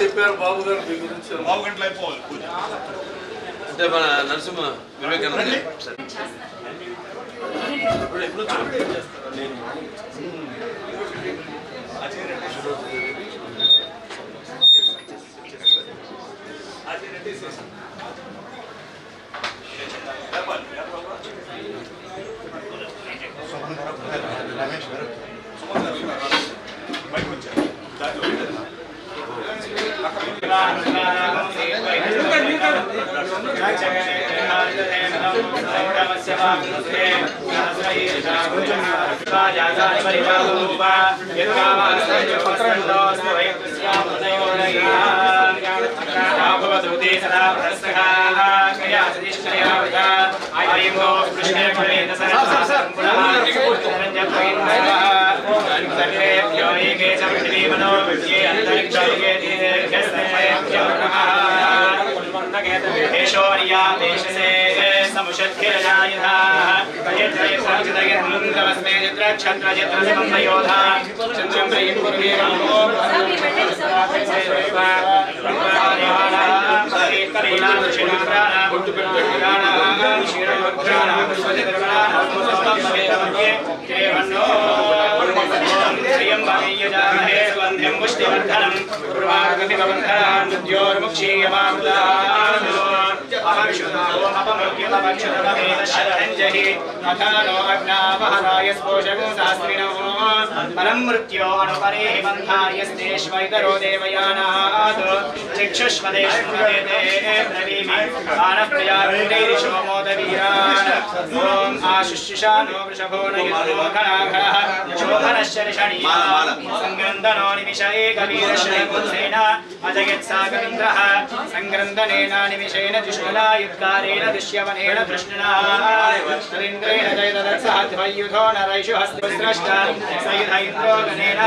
చెప్పారు బాబు గారు బాబు గంటలు అయిపోవాలి పూజ అంటే మన నరసింహ వివేకానంద ఎప్పుడు मृत्यो अनुपरे बंधायस्तेष्वैतरो देवयानात् चक्षुष्मदेशुमदेते ब्रवीमि आनप्रियाभिर्देशो मोदवीरान् ॐ आशुष्युषानो वृषभो नयनो घनाघनः शोभनश्चर्षणीया संग्रन्दनो निमिष एकवीरश्रेकुत्सेन अजयत्सागरिन्द्रः संग्रन्दनेन निमिषेन जुष्मना युत्कारेण दुष्यवनेन धृष्णुना तदिन्द्रेण जयदत्सः द्वयुधो नरैषु हस्तस्रष्टा सयुध इन्द्रो गणेन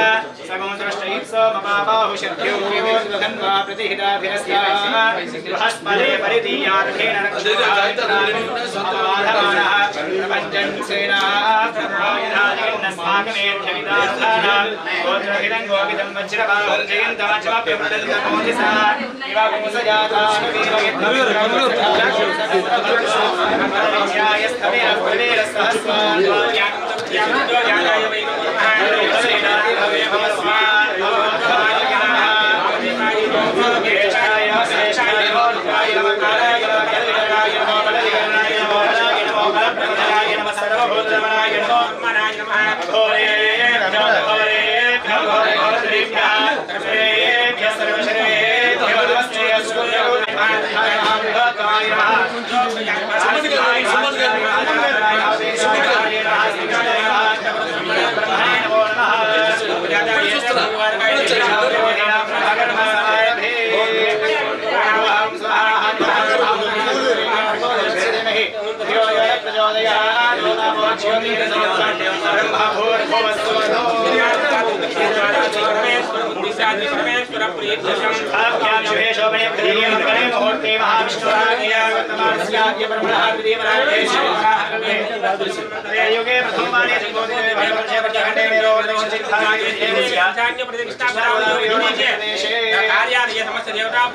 सगोन्द्रष्टैत्सो ममाबाहु शक्त्योर्धन्वा प्रतिहिताभिरस्या बृहस्पते परिदीयार्थेन नक्षत्रामाधमानः प्रपञ्चन्सेना ब्रह्मायुधानेन्नस्माकमेध्यविदार्थाना गोत्रहितं गोविदं वज्रबाहुं जयन्तमच्चमप्यवृतन्तमोदिसा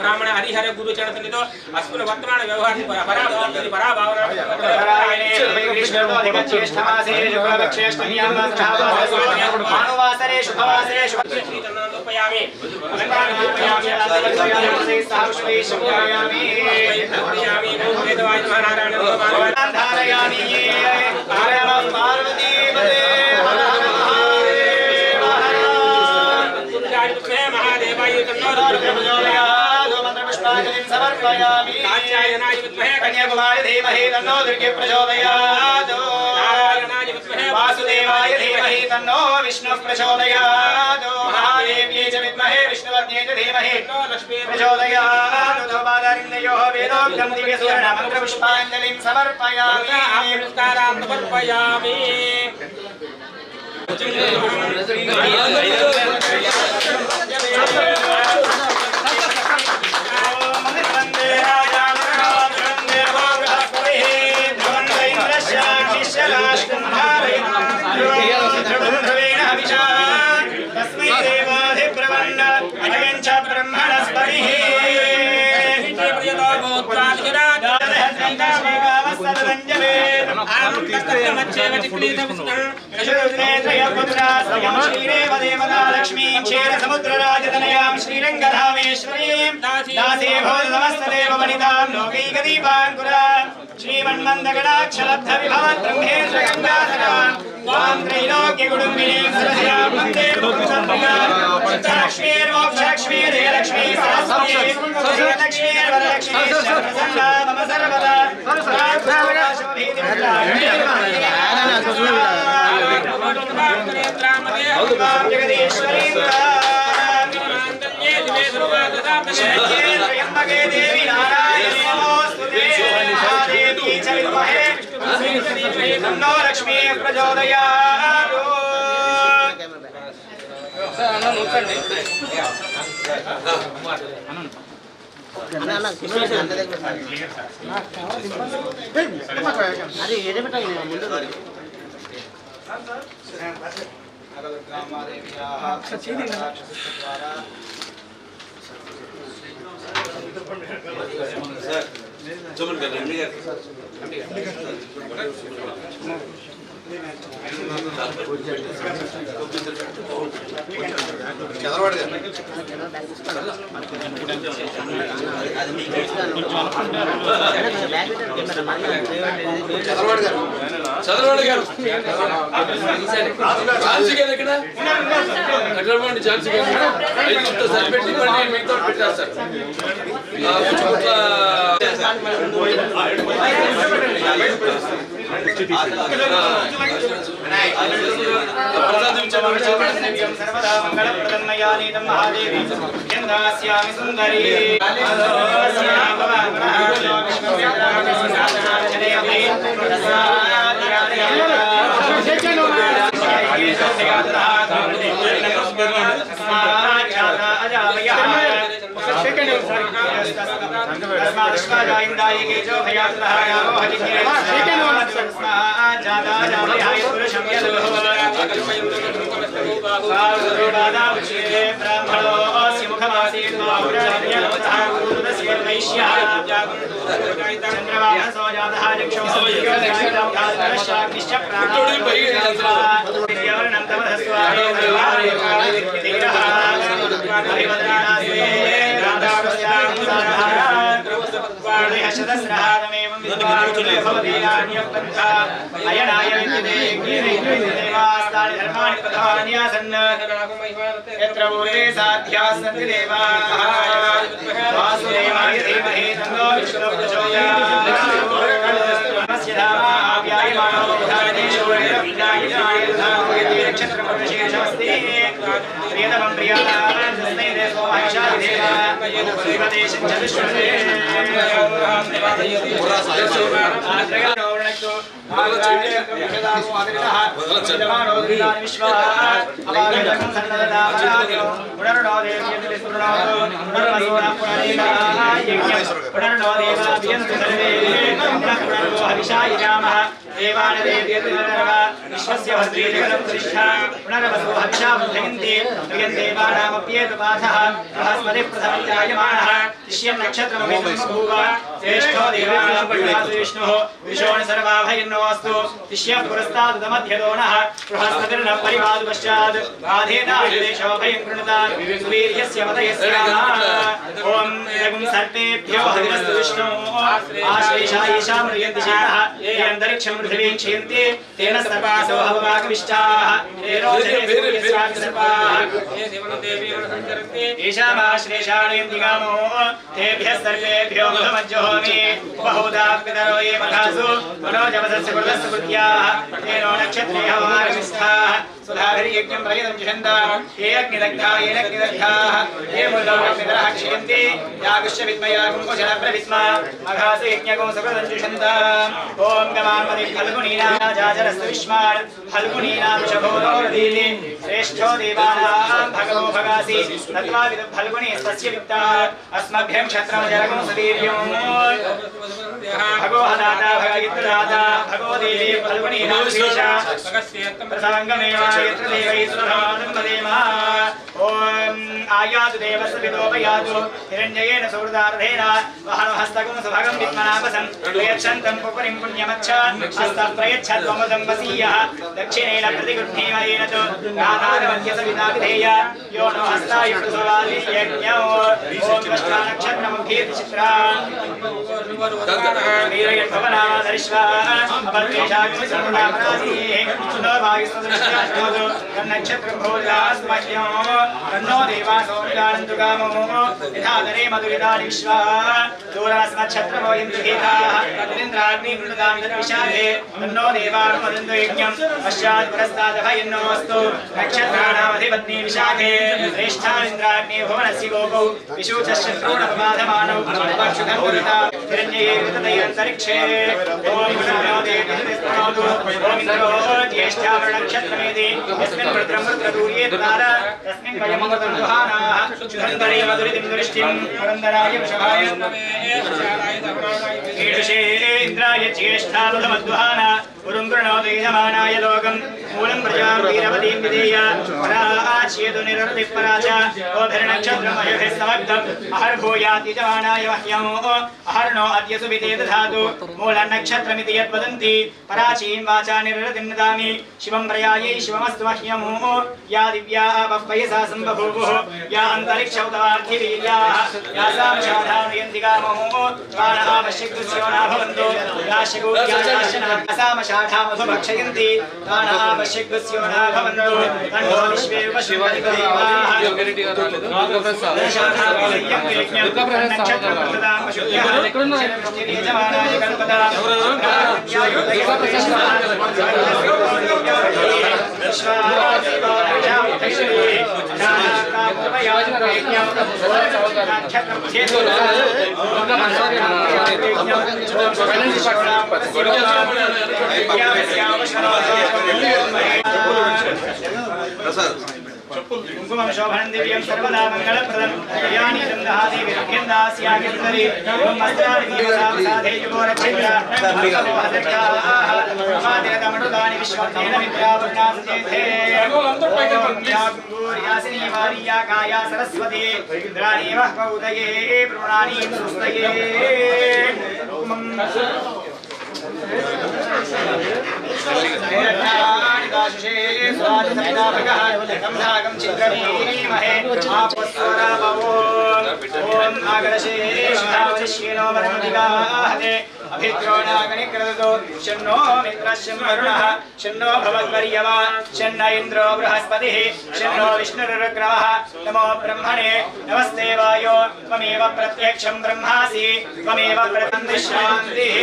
ब्राह्मण हरिहर गुरु चरण सन्निधो अस्मिन् वर्तमान व्यवहार महादेवाय हिरण्यकुमारी धीमहि तन्नो दुर्गे प्रचोदयात् नारायणाय विद्महे वासुदेवाय धीमहि तन्नो विष्णुः प्रचोदयात् महादेव्यै च विद्महे विष्णुपत्न्यै च धीमहि तन्नो लक्ष्मी प्रचोदयात् बालारिन्द्रयोः वेदोक्तं दिव्यसूर्णमन्त्रपुष्पाञ्जलिं समर्पयामि नमस्कारान् समर्पयामि लक्ष्मीं क्षीरसमुद्रराजतनयां श्रीरङ्गधामेश्वरीं दासी भवतमस्तदेव वनितां लोकैकदीपाङ्कुरां श्रीमन्मन्दगणाक्षलब्धविभवं ब्रह्मेन्द्रगङ्गाधरां त्वां त्रैलोक्यकुटुम्बिनीं सरस्यां वन्दे लक्ष्मीर्मोक्षलक्ष्मीर्जयलक्ष्मी सरस्वती लक्ष्मीर्वरलक्ष्मी सर्वसन्ना मम सर्वदा देवी नारायण लक्ष्मी प्रचोदयात् చదరవాడు గారు ఝాన్సీ గారు ఇక్కడ అట్లమండి ఝాన్సీ గారు ఐదుగురితో సరిపెట్టి మళ్ళీ మీతో పెట్టేస్తారు सर्वदा मंगलप्रदन्मयानीतं महादेवी चन्द्रास्यामि सुन्दरी यत्र पूर्वे साध्याः सन्ति देवाः वासुदेवाय धीमहि तन्नो विष्णुः प्रचोदयात् नमस्य धामा आव्यायमानो धानेषु नक्षत्रमविशेषमस्ति प्रियतमं प्रियाणां तस्मै देवो महिषाय देवा देवदेशं च विश्वसे विश्वस्य भद्रे जगतं प्रतिष्ठा पुनर्वसो हविषा बुद्धयन्ति देवानामप्येतपाथः बृहस्पति प्रथमं जायमानः शिष्यं नक्षत्रमभितं बभूव श्रेष्ठो देवानां पट्टासु विष्णुः विशोण सर्वाभयन्नोऽस्तु शिष्यः पुरस्तादुदमध्यदोनः बृहस्पतिर्न परिवादु पश्चात् बाधेनायुदेशोभयं कृणुतात् सुवीर्यस्य मदयस्याः ॐ एवं सर्पेभ्यो हविरस्तु विष्णो आश्लेषा येषां म्रियन्ति शेषः ये अन्तरिक्षं पृथिवीं क्षीयन्ति तेन सर्वासो हवमागमिष्टाः ये रोचते सूर्यस्यापि सर्वाः ये देवदेवीः सञ्चरन्ति येषामाश्लेषाणयन्ति कामो तेभ्यः सर्वेभ्यो मधुमज्जहोमि बहुधा पितरो ये मघासु मनोजवसस्य कुलस्य कुल्याः तेनो नक्षत्रेयो आगमिष्ठाः सुधाभिर्यज्ञं प्रयतं जिषन्ता ये अग्निदग्धाः ये अग्निदग्धाः ये मूलमग्निधरः क्षयन्ति यागुश्च विद्मयागुं कुशलप्रविस्मा मघासु यज्ञगुं सुकृतं जिषन्ता ॐ गमामदि फल्गुनीनां जाजरस्तु विश्वान् फल्गुनीनां शभोरोरधीति श्रेष्ठो देवानां भगवो भगासि तत्त्वाविदुः फल्गुनीस्तस्य वित्ता अस्मभ्यं क्षत्रमजरगुं सुवीर्यं भगो हदाता भगयित्रदाता भगो देवी फल्गुनीनां विशेषा प्रसङ्गमेव यत्र देवैस्वधानं वदेमः ॐ आयातु देवस्य विदोपयातु हिरण्ययेन सुहृदार्धेन वहनो हस्तकं सुभगं विद्मनापसं प्रयच्छन्तं पुपरिं पुण्यमच्छ हस्तप्रयच्छद्वमुदं वसीयः दक्षिणेन प्रतिगृह्णीमयेन तु राधारमध्यसविता विधेय यो नो हस्तायुक्तसवादि यज्ञो ॐ दष्टानक्षत्रमुखीर्चित्रा वीरयद्भवनामधरिष्वा अपद्वेषाग्नि सर्वनामनासीः सुनो भागिस्वदृष्टाश्नोतु तन्नक्षत्रं भोजास्मह्यो तन्नो देवासो विदानन्तु कामो यथादरे मधुरिदानि विश्वा दूरास्मच्छत्रमो इन्द्रगीताः तदिन्द्राग्नि वृणुदां तद्विशाखे तन्नो देवानुमदन्तु यज्ञं पश्चात् पुरस्तादभयन्नोऽस्तु नक्षत्राणामधिपत्नी विशाखे श्रेष्ठानिन्द्राग्नि भुवनस्य गोपौ विशूचशत्रूणपबाधमानौ पक्षुधं पुरिता हिरण्ये विततैरन्तरिक्षे ॐ गुणो देवस्तनोतु ॐ इन्द्रो ज्येष्ठावरणक्षत्रमेति यस्मिन् वृत्रं वृत्रदूर्ये तार तस्मिन् वयं दुहानाः शुद्धन्तरे मधुरितिं दृष्टिं पुरन्दराय वृषभाय ईडुषे इन्द्राय ज्येष्ठावधमद्वहाना पुरुं गृणोतु यजमानाय लोकं मूलं प्रजां वीरवतीं विधेय पराचेतु निरतिः पराच ओभिर्नक्षत्रमयुभिः समग्धम् अहर्भूयात् यजमानाय मह्यं अहर्नो अद्य सुविते दधातु मूलनक्षत्रमिति यद्वदन्ति पराचीं वाचा निरतिं ददामि शिवं प्रयायै शिवमस्तु मह्यं या दिव्या वह्वयसा सम्बभूवुः या अन्तरिक्षौतवार्थिवीर्याः यासां शाधानयन्ति कामः प्राणावश्यक्तुस्यो न भवन्तु याशगोद्याशासनासामशाढामधु भक्षयन्ति प्राणावश्यक्तुस्यो न भवन्तु तन्नो विश्वे वशुपरिदेवाः नक्षत्रप्रदामशुद्ध्यः गणपता कुंकुमं शोभनं दिव्यं सर्वदा मंगलप्रदं यानीतं दहादि विरभ्यन्दास्यागिन्दरि ओम अस्त्राणि दीवसावसाधे युगोरक्षेत्र मादिरतमनुदानि विश्वक्तेन विद्यावर्णास्तेथे यासिनी मारिया काया सरस्वती इंद्राणी वः कौदये प्रणानी सुस्तये गंधागं चित्रमीमहे आपस्वरामवो ओम आगरशे श्रावशिष्येनो वरन्दिगाहते अभिद्रोणागनिकृतो शन्नो मित्रश्च वरुणः शन्नो भवद्वर्यवा शन्न इन्द्रो बृहस्पतिः शन्नो विष्णुरुग्रवः नमो ब्रह्मणे नमस्ते वायो त्वमेव प्रत्यक्षं ब्रह्मासि त्वमेव प्रतिष्ठान्तिः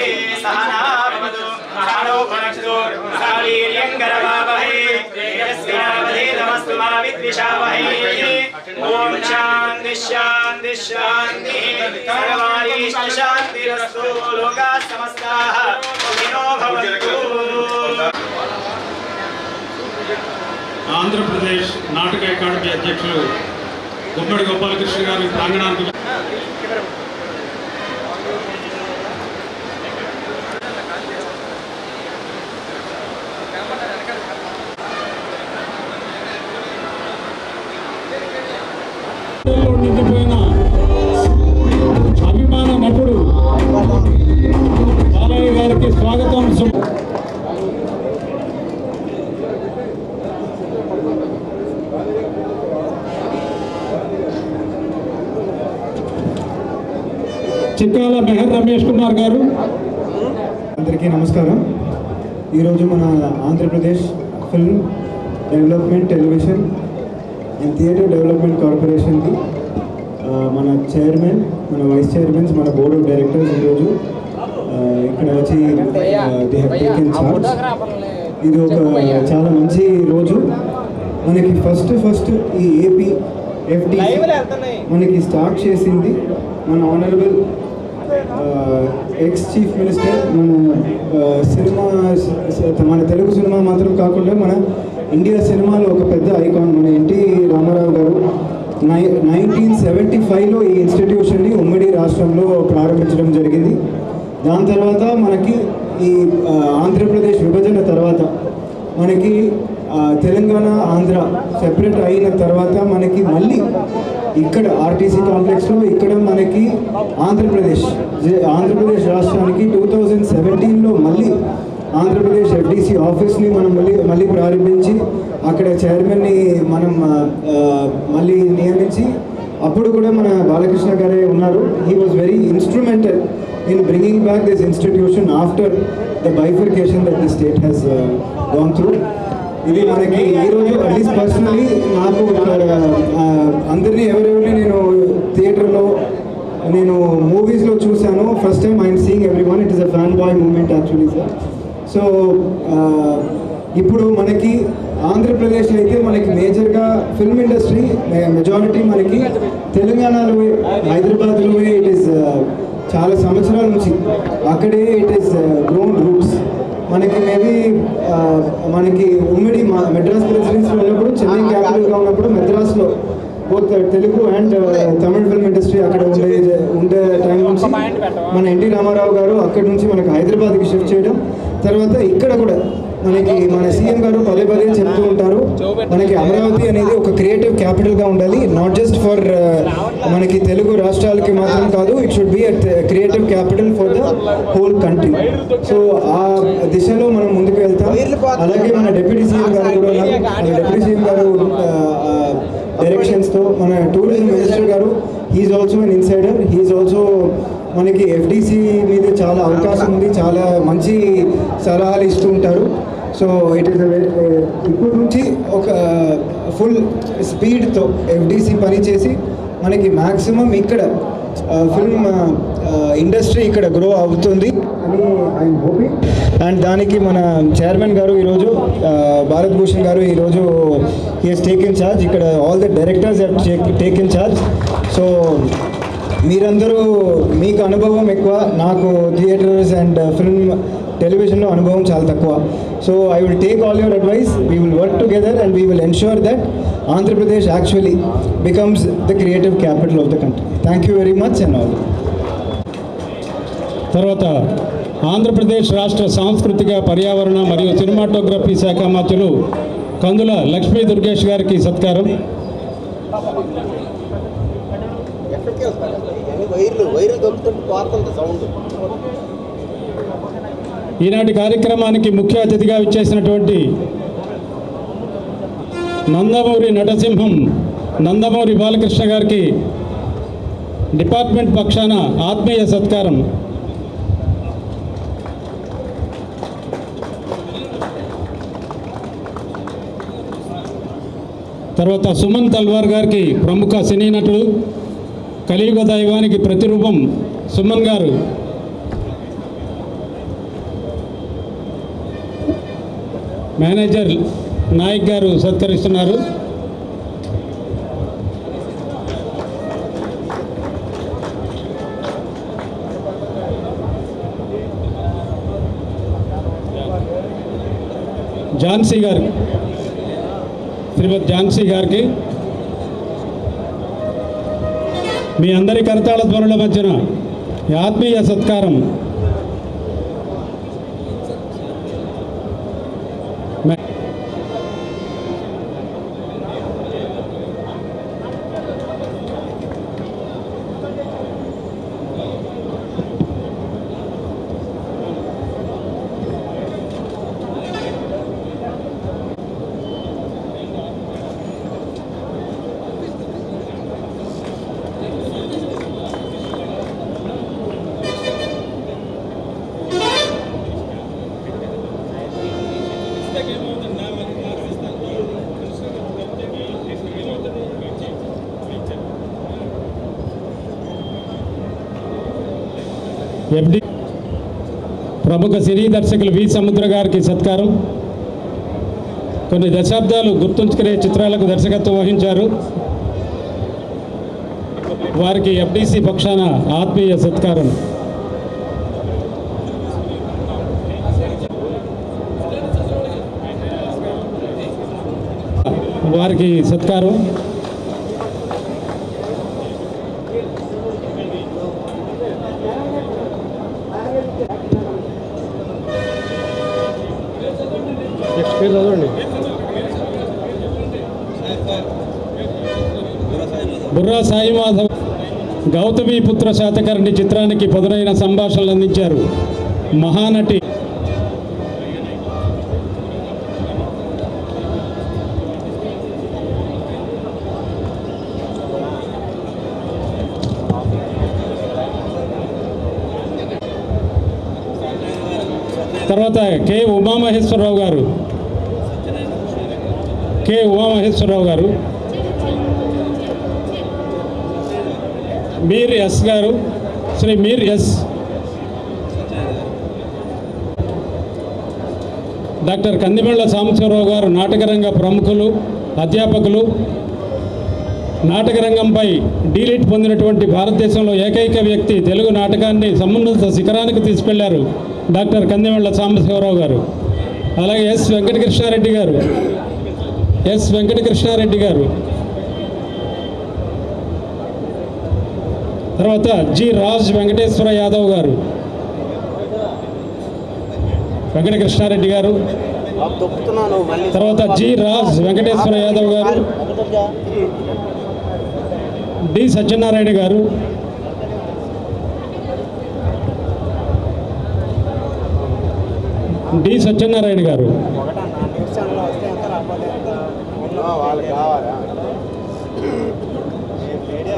सहना भवतु सहनो भुनक्तु वीर्यं करवावहै तेजस्विनावधीतमस्तु मा विद्विषावहै ॐ शान्ति शान्ति शान्तिः सर्वारीश्च शान्तिरस्तु लोकाः समस्ताः सुखिनो भवन्तु। ఆంధ్రప్రదేశ్ నాటక అకాడమీ అధ్యక్షులు గుమ్మడి గోపాలకృష్ణ గారి ప్రాంగణానికి నిండిపోయిన అభిమాన నటుడు బాలయ్య గారికి స్వాగతం. చిక్కాల మెహర్ రమేష్ కుమార్ గారు. అందరికీ నమస్కారం. ఈరోజు మన Andhra Pradesh film development television and theatre development కార్పొరేషన్కి మన చైర్మన్, మన వైస్ చైర్మన్స్, మన బోర్డ్ ఆఫ్ డైరెక్టర్స్ ఈరోజు ఇక్కడ వచ్చి దే హ్యావ్ టేకెన్ చార్జ్. ఇది ఒక చాలా మంచి రోజు. మనకి ఫస్ట్ ఈ ఏపీ FDC మనకి స్టార్ట్ చేసింది మన ఆనరబుల్ ఎక్స్ చీఫ్ మినిస్టర్. మన తెలుగు సినిమా మాత్రం కాకుండా మన ఇండియా సినిమాలో ఒక పెద్ద ఐకాన్ మన ఎన్టీ రామారావు గారు 1975లో ఈ ఇన్స్టిట్యూషన్ని ఉమ్మడి రాష్ట్రంలో ప్రారంభించడం జరిగింది. దాని తర్వాత మనకి ఈ ఆంధ్రప్రదేశ్ విభజన తర్వాత మనకి తెలంగాణ ఆంధ్ర సెపరేట్ అయిన తర్వాత మనకి మళ్ళీ ఇక్కడ ఆర్టీసీ కాంప్లెక్స్లో ఇక్కడ మనకి ఆంధ్రప్రదేశ్ రాష్ట్రానికి 2017లో మళ్ళీ ఆంధ్రప్రదేశ్ FDC ఆఫీస్ని మనం మళ్ళీ ప్రారంభించి అక్కడ చైర్మన్ని మనం మళ్ళీ నియమించి అప్పుడు కూడా మన బాలకృష్ణ గారే ఉన్నారు. He was very instrumental in bringing back this institution after the bifurcation that the state has gone through. ఇది మనకి ఈరోజు అట్లీస్ట్ పర్సనలీ నాకు అందరినీ ఎవరెవరిని నేను థియేటర్లో నేను మూవీస్లో చూశాను. First time I'm seeing everyone. It is a fan boy moment actually sir. So ఇప్పుడు మనకి ఆంధ్రప్రదేశ్లో అయితే మనకి మేజర్గా ఫిల్మ్ ఇండస్ట్రీ మెజారిటీ మనకి తెలంగాణలో హైదరాబాద్లో ఇట్ ఈస్ చాలా సంవత్సరాల నుంచి అక్కడే ఇట్ ఈస్ గ్రోన్ రూట్స్. మనకి మేబీ మనకి ఉమ్మడి మెడ్రాస్ ప్రెసిడెన్సీలో ఉన్నప్పుడు చెన్నై క్యాపిటల్గా ఉన్నప్పుడు మెడ్రాస్లో both Telugu and Tamil film industry అక్కడ ఉండే టైం నుంచి మన ఎన్టీ రామారావు గారు అక్కడి నుంచి మనకి హైదరాబాద్కి షిఫ్ట్ చేయడం. తర్వాత ఇక్కడ కూడా మనకి మన సీఎం గారు పదే చెప్తూ ఉంటారు మనకి అమరావతి అనేది ఒక క్రియేటివ్ క్యాపిటల్గా ఉండాలి. నాట్ జస్ట్ ఫర్ మనకి తెలుగు రాష్ట్రాలకి మాత్రం కాదు, it should be creative capital for the whole country. So ఆ దిశలో మనం ముందుకు వెళ్తాం. అలాగే మన డిప్యూటీ సీఎం గారు డైరెక్షన్స్తో మన టూరిజం మినిస్టర్ గారు he's also an insider. He's also మనకి FDC మీద చాలా అవకాశం ఉంది, చాలా మంచి సలహాలు ఇస్తూ ఉంటారు. సో ఇట్ ఈస్ ఇప్పటి నుంచి ఒక ఫుల్ స్పీడ్తో FDC పనిచేసి మనకి మ్యాక్సిమం ఇక్కడ ఫిల్మ్ ఇండస్ట్రీ ఇక్కడ గ్రో అవుతుంది అని ఐఎమ్ హోపింగ్. అండ్ దానికి మన చైర్మన్ గారు ఈరోజు భారత్ భూషణ్ గారు ఈరోజు హీ హెస్ టేకెన్ ఛార్జ్. ఇక్కడ all the directors have taken charge. So మీరందరూ మీకు అనుభవం ఎక్కువ, నాకు థియేటర్స్ అండ్ ఫిల్మ్ టెలివిజన్లో అనుభవం చాలా తక్కువ. So I will take all your advice. We will work together and we will ensure that Andhra Pradesh actually becomes the creative capital of the country. Thank you very much and all. తర్వాత ఆంధ్రప్రదేశ్ రాష్ట్ర సాంస్కృతిక పర్యావరణ మరియు cinematography శాఖ మంత్రులు కందుల లక్ష్మీ దుర్గేష్ గారికి సత్కారం. ఈనాటి కార్యక్రమానికి ముఖ్య అతిథిగా విచ్చేసినటువంటి నందమూరి నటసింహం నందమూరి బాలకృష్ణ గారికి డిపార్ట్మెంట్ పక్షాన ఆత్మీయ సత్కారం. తర్వాత సుమన్ తల్వార్ గారికి ప్రముఖ సినీ నటుడు, కలియుగ దైవానికి ప్రతిరూపం సుమన్ గారు మేనేజర్ నాయక్ గారు సత్కరిస్తున్నారు. ఝాన్సీ గారు, శ్రీమతి ఝాన్సీ గారికి మీ అందరి కరతాళ ధ్వనుల మధ్యన ఆత్మీయ సత్కారం. FD ప్రముఖ సినీ దర్శకులు వి సముద్ర గారికి సత్కారం. కొన్ని దశాబ్దాలు గుర్తుంచుకునే చిత్రాలకు దర్శకత్వం వహించారు. వారికి FDC పక్షాన ఆత్మీయ సత్కారం. వారికి సత్కారం. బుర్రా సాయి మాధవ్ గౌతమి పుత్ర శాతకర్ణి చిత్రానికి పదునైన సంభాషణలు అందించారు. మహానటి తర్వాత కె ఉమామహేశ్వరరావు గారు, మీర్ ఎస్ గారు, శ్రీ మీర్ ఎస్, డాక్టర్ కందిమళ్ళ సాంబశివరావు గారు నాటకరంగ ప్రముఖులు, అధ్యాపకులు. నాటకరంగంపై డీలిట్ పొందినటువంటి భారతదేశంలో ఏకైక వ్యక్తి తెలుగు నాటకాన్ని సమున్నత శిఖరానికి తీసుకెళ్లారు డాక్టర్ కందిమళ్ళ సాంబశివరావు గారు. అలాగే ఎస్ వెంకటకృష్ణారెడ్డి గారు, తర్వాత జి రాజ్ వెంకటేశ్వర యాదవ్ గారు, వెంకటకృష్ణారెడ్డి గారు, తర్వాత జి రాజ్ వెంకటేశ్వర యాదవ్ గారు, డి సత్యనారాయణ గారు,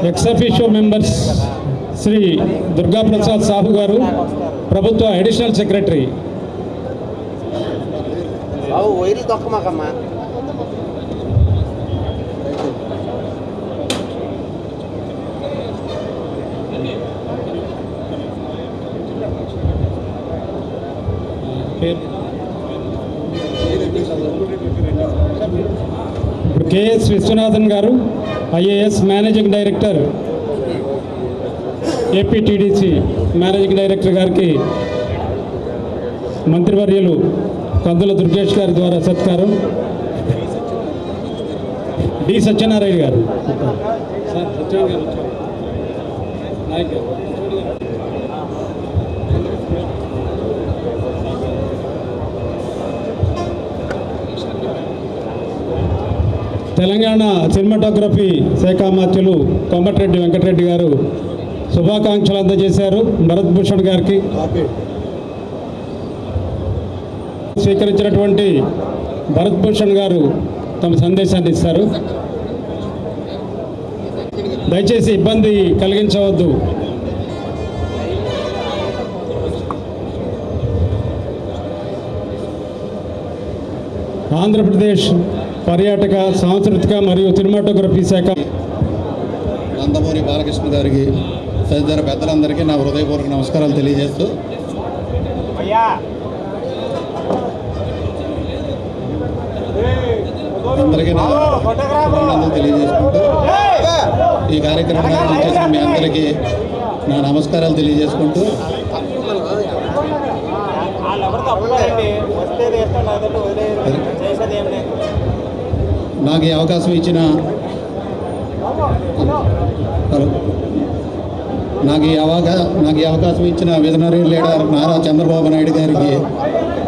ఎక్స్-అఫీషియో మెంబర్స్ శ్రీ దుర్గాప్రసాద్ సాహు గారు, ప్రభుత్వ అడిషనల్ సెక్రటరీ. కెఎస్ విశ్వనాథన్ గారు, IAS managing director, APTDC managing director గారికి మంత్రివర్యులు కందుల దుర్గేష్ గారి ద్వారా సత్కారం. డి సత్యనారాయణ గారు, తెలంగాణ సినిమాటోగ్రఫీ శాఖ మంత్రులు కోమటిరెడ్డి వెంకటరెడ్డి గారు శుభాకాంక్షలు అందజేశారు. భరత్ భూషణ్ గారికి స్వీకరించినటువంటి భరత్ భూషణ్ గారు తమ సందేశాన్ని ఇస్తారు. దయచేసి ఇబ్బంది కలిగించవద్దు. ఆంధ్రప్రదేశ్ పర్యాటక, సాంస్కృతిక మరియు సినిమాటోగ్రఫీ శాఖ నందమూరి బాలకృష్ణ గారికి, తదితర పెద్దలందరికీ నా హృదయపూర్వక నమస్కారాలు తెలియజేస్తూ, అందరికీ నా అభినందనలు తెలియజేసుకుంటూ, ఈ కార్యక్రమాన్ని చేసిన మీ అందరికీ నా నమస్కారాలు తెలియజేసుకుంటూ, నాకు ఈ అవకాశం ఇచ్చిన విజనరీ లీడర్ నారా చంద్రబాబు నాయుడు గారికి,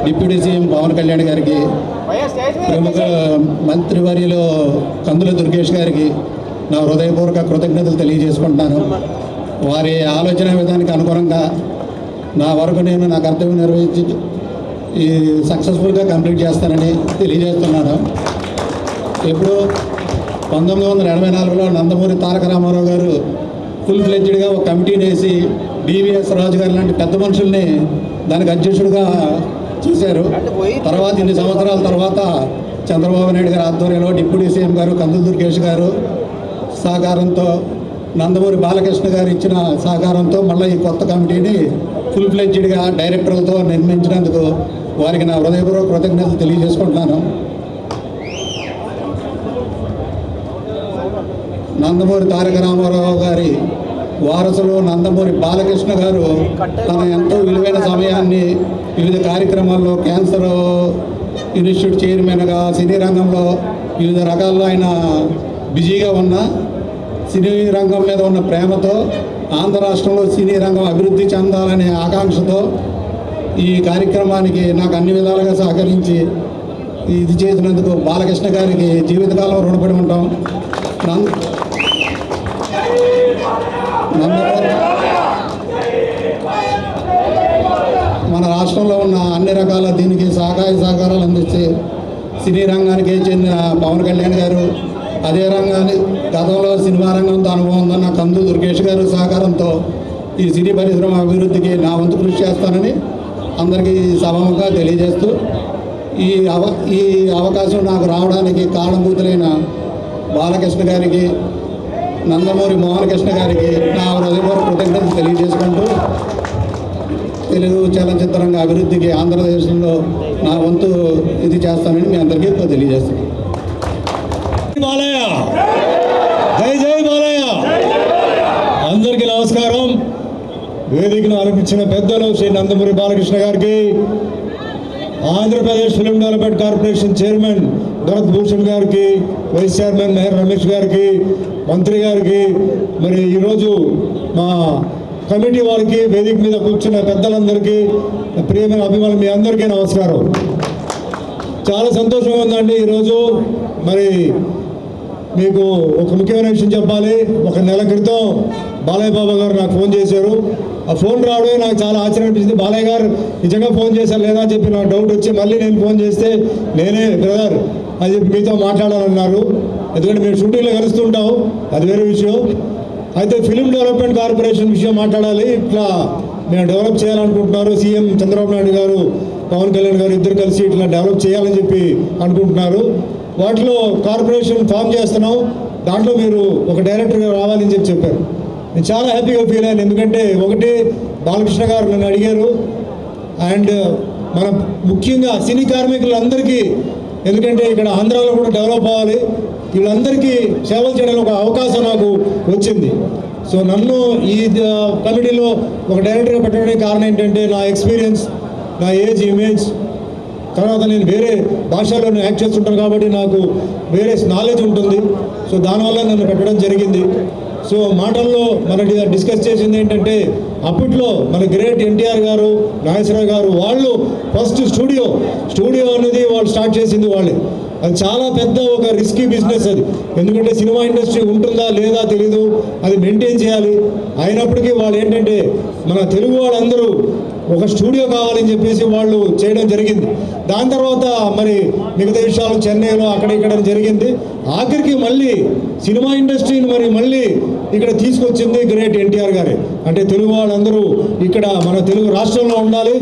డిప్యూటీ సీఎం పవన్ కళ్యాణ్ గారికి, ప్రముఖ మంత్రివర్యులు కందుల దుర్గేష్ గారికి నా హృదయపూర్వక కృతజ్ఞతలు తెలియజేసుకుంటున్నాను. వారి ఆలోచన విధానానికి అనుగుణంగా నా వరకు నేను నా కర్తవ్యం నిర్వహించి ఈ సక్సెస్ఫుల్గా కంప్లీట్ చేస్తానని తెలియజేస్తున్నాను. ఇప్పుడు 1984లో నందమూరి తారక రామారావు గారు ఫుల్ ఫ్లెడ్జ్డ్గా ఒక కమిటీని వేసి BVS రాజు గారు లాంటి పెద్ద మనుషుల్ని దానికి అధ్యక్షుడిగా చేశారు. తర్వాత ఇన్ని సంవత్సరాల తర్వాత చంద్రబాబు నాయుడు గారి ఆధ్వర్యంలో డిప్యూటీ సీఎం గారు కందుల దుర్గేష్ గారు సహకారంతో, నందమూరి బాలకృష్ణ గారు ఇచ్చిన సహకారంతో మళ్ళీ ఈ కొత్త కమిటీని ఫుల్ ఫ్లెడ్జ్డ్గా డైరెక్టర్లతో నిర్మించినందుకు వారికి నా హృదయపూర్వక కృతజ్ఞతలు తెలియజేసుకుంటున్నాను. నందమూరి తారక రామారావు గారి వారసులు నందమూరి బాలకృష్ణ గారు తన ఎంతో విలువైన సమయాన్ని వివిధ కార్యక్రమాల్లో క్యాన్సర్ ఇన్స్టిట్యూట్ చైర్మన్గా సినీ రంగంలో వివిధ రకాల్లో ఆయన బిజీగా ఉన్న సినీ రంగం మీద ఉన్న ప్రేమతో ఆంధ్ర రాష్ట్రంలో సినీ రంగం అభివృద్ధి చెందాలనే ఆకాంక్షతో ఈ కార్యక్రమానికి నాకు అన్ని విధాలుగా సహకరించి ఇది చేసినందుకు బాలకృష్ణ గారికి జీవితకాలం రుణపడి ఉంటాం. మన రాష్ట్రంలో ఉన్న అన్ని రకాల దీనికి సహకారాలు అందిస్తే సినీ రంగానికి చెందిన పవన్ కళ్యాణ్ గారు, అదే రంగాన్ని గతంలో సినిమా రంగంతో అనుభవం ఉందన్న కందు దుర్గేష్ గారు సహకారంతో ఈ సినీ పరిశ్రమ అభివృద్ధికి నా వంతు కృషి చేస్తానని అందరికీ సభముగా తెలియజేస్తూ ఈ అవకాశం నాకు రావడానికి కారణభూతులైన బాలకృష్ణ గారికి, నందమూరి మోహన్ కృష్ణ గారికి నా హృదయపూర్వక కృతజ్ఞతలు తెలియజేసుకుంటూ తెలుగు చలనచిత్ర రంగ అభివృద్ధికి ఆంధ్రదేశంలో నా వంతు ఇది చేస్తానని మీ అందరికీ తెలియజేస్తాను. బాలయ్య, జై జై బాలయ్య. అందరికీ నమస్కారం. వేదికను అలంకరించిన పెద్దలు శ్రీ నందమూరి బాలకృష్ణ గారికి, Andhra Pradesh film development corporation chairman Bharat Bhushan గారికి, వైస్ చైర్మన్ మెహర్ రమేష్ గారికి, మంత్రి గారికి, మరి ఈరోజు మా కమిటీ వారికి, వేదిక మీద కూర్చున్న పెద్దలందరికీ, ప్రియమైన అభిమానులు మీ అందరికీ నమస్కారం. చాలా సంతోషంగా ఉందండి. ఈరోజు మరి మీకు ఒక ముఖ్యమైన విషయం చెప్పాలి. ఒక నెల క్రితం బాలయ్య బాబా గారు నాకు ఫోన్ చేశారు. ఆ ఫోన్ రావడమే నాకు చాలా ఆశ్చర్యం అనిపించింది. బాలయ్య గారు నిజంగా ఫోన్ చేశారు లేదా అని చెప్పి నాకు డౌట్ వచ్చి మళ్ళీ నేను ఫోన్ చేస్తే నేనే బ్రదర్ అని చెప్పి మీతో మాట్లాడాలన్నారు. ఎందుకంటే మేము షూటింగ్లో కలుస్తుంటాం, అది వేరే విషయం. అయితే ఫిలిం డెవలప్మెంట్ కార్పొరేషన్ విషయం మాట్లాడాలి, ఇట్లా మేము డెవలప్ చేయాలనుకుంటున్నారు. సీఎం చంద్రబాబు నాయుడు గారు, పవన్ కళ్యాణ్ గారు ఇద్దరు కలిసి ఇట్లా డెవలప్ చేయాలని చెప్పి అనుకుంటున్నారు. వాటిలో కార్పొరేషన్ ఫామ్ చేస్తున్నాం, దాంట్లో మీరు ఒక డైరెక్టర్గా రావాలని చెప్పి చెప్పారు. నేను చాలా హ్యాపీగా ఫీల్ అయ్యాను. ఎందుకంటే ఒకటి బాలకృష్ణ గారు నన్ను అడిగారు, అండ్ మన ముఖ్యంగా సినీ కార్మికులందరికీ, ఎందుకంటే ఇక్కడ ఆంధ్రాలో కూడా డెవలప్ అవ్వాలి, వీళ్ళందరికీ సేవలు చేయడానికి ఒక అవకాశం నాకు వచ్చింది. సో నన్ను ఈ కమిటీలో ఒక డైరెక్టర్గా పెట్టడానికి కారణం ఏంటంటే నా ఎక్స్పీరియన్స్, నా ఏజ్, ఇమేజ్, తర్వాత నేను వేరే భాషల్లో యాక్ట్ చేస్తుంటాను కాబట్టి నాకు వేరే నాలెడ్జ్ ఉంటుంది. సో దానివల్ల నన్ను పెట్టడం జరిగింది. సో మాటల్లో మనకి డిస్కస్ చేసింది ఏంటంటే, అప్పట్లో మన గ్రేట్ ఎన్టీఆర్ గారు, నాగేశ్వరరావు గారు వాళ్ళు ఫస్ట్ స్టూడియో అనేది వాళ్ళు స్టార్ట్ చేసింది వాళ్ళే. అది చాలా పెద్ద ఒక రిస్కీ బిజినెస్ అది. ఎందుకంటే సినిమా ఇండస్ట్రీ ఉంటుందా లేదా తెలీదు, అది మెయింటైన్ చేయాలి. అయినప్పటికీ వాళ్ళు ఏంటంటే మన తెలుగు వాళ్ళందరూ ఒక స్టూడియో కావాలని చెప్పేసి వాళ్ళు చేయడం జరిగింది. దాని తర్వాత మరి మిగతా విషయాలు చెన్నైలో అక్కడ ఇక్కడ జరిగింది. ఆఖరికి మళ్ళీ సినిమా ఇండస్ట్రీని మళ్ళీ ఇక్కడ తీసుకొచ్చింది గ్రేట్ ఎన్టీఆర్ గారే. అంటే తెలుగు వాళ్ళందరూ ఇక్కడ మన తెలుగు రాష్ట్రంలో ఉండాలి,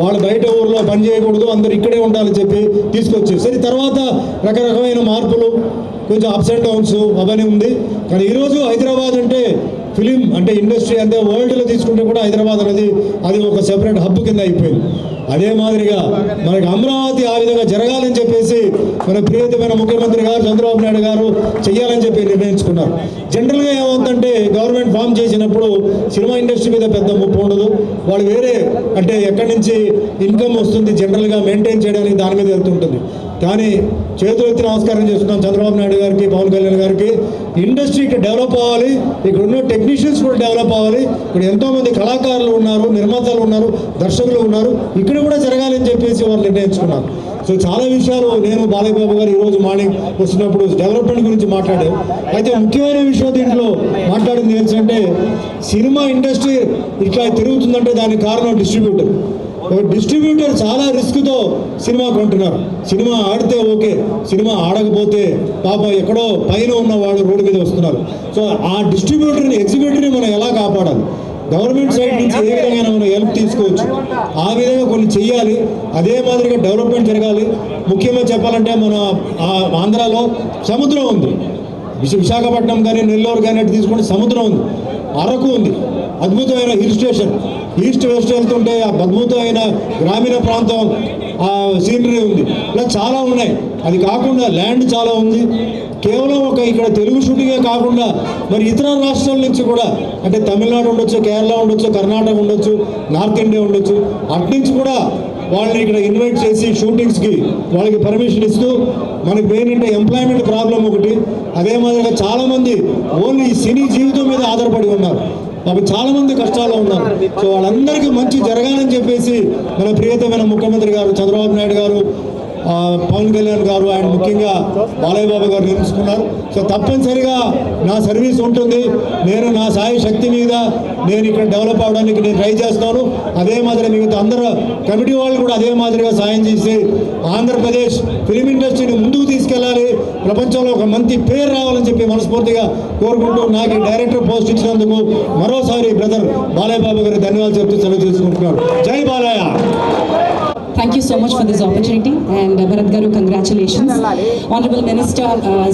వాళ్ళు బయట ఊర్లో పని చేయకూడదు, అందరూ ఇక్కడే ఉండాలని చెప్పి తీసుకొచ్చారు. సరే, తర్వాత రకరకమైన మార్పులు, కొంచెం అప్స్ అండ్ డౌన్స్ అవన్నీ ఉంది. కానీ ఈరోజు హైదరాబాద్ అంటే ఫిలిం అంటే ఇండస్ట్రీ అంటే వరల్డ్లో తీసుకుంటే కూడా హైదరాబాద్ అనేది అది ఒక సెపరేట్ హబ్ కింద అయిపోయింది. అదే మాదిరిగా మనకి అమరావతి ఆ విధంగా జరగాలని చెప్పేసి మన ప్రియతమైన ముఖ్యమంత్రి గారు చంద్రబాబు నాయుడు గారు చేయాలని చెప్పి నిర్ణయించుకున్నారు. జనరల్గా ఏమవుతుందంటే గవర్నమెంట్ ఫామ్ చేసినప్పుడు సినిమా ఇండస్ట్రీ మీద పెద్ద ముప్పు ఉండదు, వాళ్ళు వేరే అంటే ఎక్కడి నుంచి ఇన్కమ్ వస్తుంది జనరల్గా మెయింటైన్ చేయడానికి దాని మీద వెళ్తుంటుంది. కానీ చేతులెత్తి నమస్కారం చేస్తున్నాం చంద్రబాబు నాయుడు గారికి, పవన్ కళ్యాణ్ గారికి. ఇండస్ట్రీ ఇక్కడ డెవలప్ అవ్వాలి, ఇక్కడ ఉన్న టెక్నీషియన్స్ కూడా డెవలప్ అవ్వాలి. ఇక్కడ ఎంతోమంది కళాకారులు ఉన్నారు, నిర్మాతలు ఉన్నారు, దర్శకులు ఉన్నారు, ఇక్కడ కూడా జరగాలని చెప్పేసి వాళ్ళు నిర్ణయించుకున్నారు. సో చాలా విషయాలు నేను బాలయ్య బాబు గారు ఈరోజు మార్నింగ్ వస్తున్నప్పుడు డెవలప్మెంట్ గురించి మాట్లాడారు. అయితే ముఖ్యమైన విషయం దీంట్లో మాట్లాడింది ఏంటంటే, సినిమా ఇండస్ట్రీ ఇట్లా తిరుగుతుందంటే దానికి కారణం డిస్ట్రిబ్యూటర్. ఒక డిస్ట్రిబ్యూటర్ చాలా రిస్క్తో సినిమా కొంటున్నారు. సినిమా ఆడితే ఓకే, సినిమా ఆడకపోతే పాపం ఎక్కడో పైన ఉన్న వాళ్ళు రోడ్డు మీద వస్తున్నారు. సో ఆ డిస్ట్రిబ్యూటర్ని, ఎగ్జిబ్యూటర్ని మనం ఎలా కాపాడాలి, గవర్నమెంట్ సైడ్ నుంచి ఏ విధంగా మనం హెల్ప్ తీసుకోవచ్చు, ఆ విధంగా కొన్ని చెయ్యాలి. అదే మాదిరిగా డెవలప్మెంట్ జరగాలి. ముఖ్యంగా చెప్పాలంటే మన ఆంధ్రాలో సముద్రం ఉంది, విశాఖపట్నం కానీ నెల్లూరు కానీ అటు తీసుకుంటే సముద్రం ఉంది, అరకు ఉంది, అద్భుతమైన హిల్ స్టేషన్. ఈస్ట్ వెస్ట్ వెళ్తుంటే ఆ అద్భుతమైన గ్రామీణ ప్రాంతం ఆ సీనరీ ఉంది. ఇలా చాలా ఉన్నాయి. అది కాకుండా ల్యాండ్ చాలా ఉంది. కేవలం ఒక ఇక్కడ తెలుగు షూటింగే కాకుండా మరి ఇతర రాష్ట్రాల నుంచి కూడా, అంటే తమిళనాడు ఉండొచ్చు, కేరళ ఉండొచ్చు, కర్ణాటక ఉండొచ్చు, నార్త్ ఇండియా ఉండొచ్చు, అట్నుంచి కూడా వాళ్ళని ఇక్కడ ఇన్వైట్ చేసి షూటింగ్స్కి వాళ్ళకి పర్మిషన్ ఇస్తూ, మనకి మెయిన్ అంటే ఎంప్లాయ్మెంట్ ప్రాబ్లం ఒకటి. అదే మాదిరిగా చాలామంది ఓన్లీ సినీ జీవితం మీద ఆధారపడి ఉన్నారు. అవి చాలామంది కష్టాల్లో ఉన్నారు. సో వాళ్ళందరికీ మంచి జరగాలని చెప్పేసి మన ప్రియతమైన ముఖ్యమంత్రి గారు చంద్రబాబు నాయుడు గారు, పవన్ కళ్యాణ్ గారు, ఆయన ముఖ్యంగా బాలయ్య బాబు గారు నిర్మించుకున్నారు. సో తప్పనిసరిగా నా సర్వీస్ ఉంటుంది. నేను నా సాయి శక్తి మీద నేను ఇక్కడ డెవలప్ అవడానికి నేను ట్రై చేస్తాను. అదే మాదిరిగా మిగతా అందరూ కమిటీ వాళ్ళు కూడా అదే మాదిరిగా సాయం చేసి ఆంధ్రప్రదేశ్ ఫిలిం ఇండస్ట్రీని ముందుకు తీసుకెళ్ళాలి, ప్రపంచంలో ఒక మంచి పేరు రావాలని చెప్పి మనస్ఫూర్తిగా కోరుకుంటూ నాకు ఈ డైరెక్టర్ పోస్ట్ ఇచ్చినందుకు మరోసారి బ్రదర్ బాలయ్య బాబు గారికి ధన్యవాదాలు చెప్తూ సెలవు తీసుకుంటున్నాను. జై Balayya. Thank you so much for this opportunity, and Bharat Garu, congratulations. Honorable Minister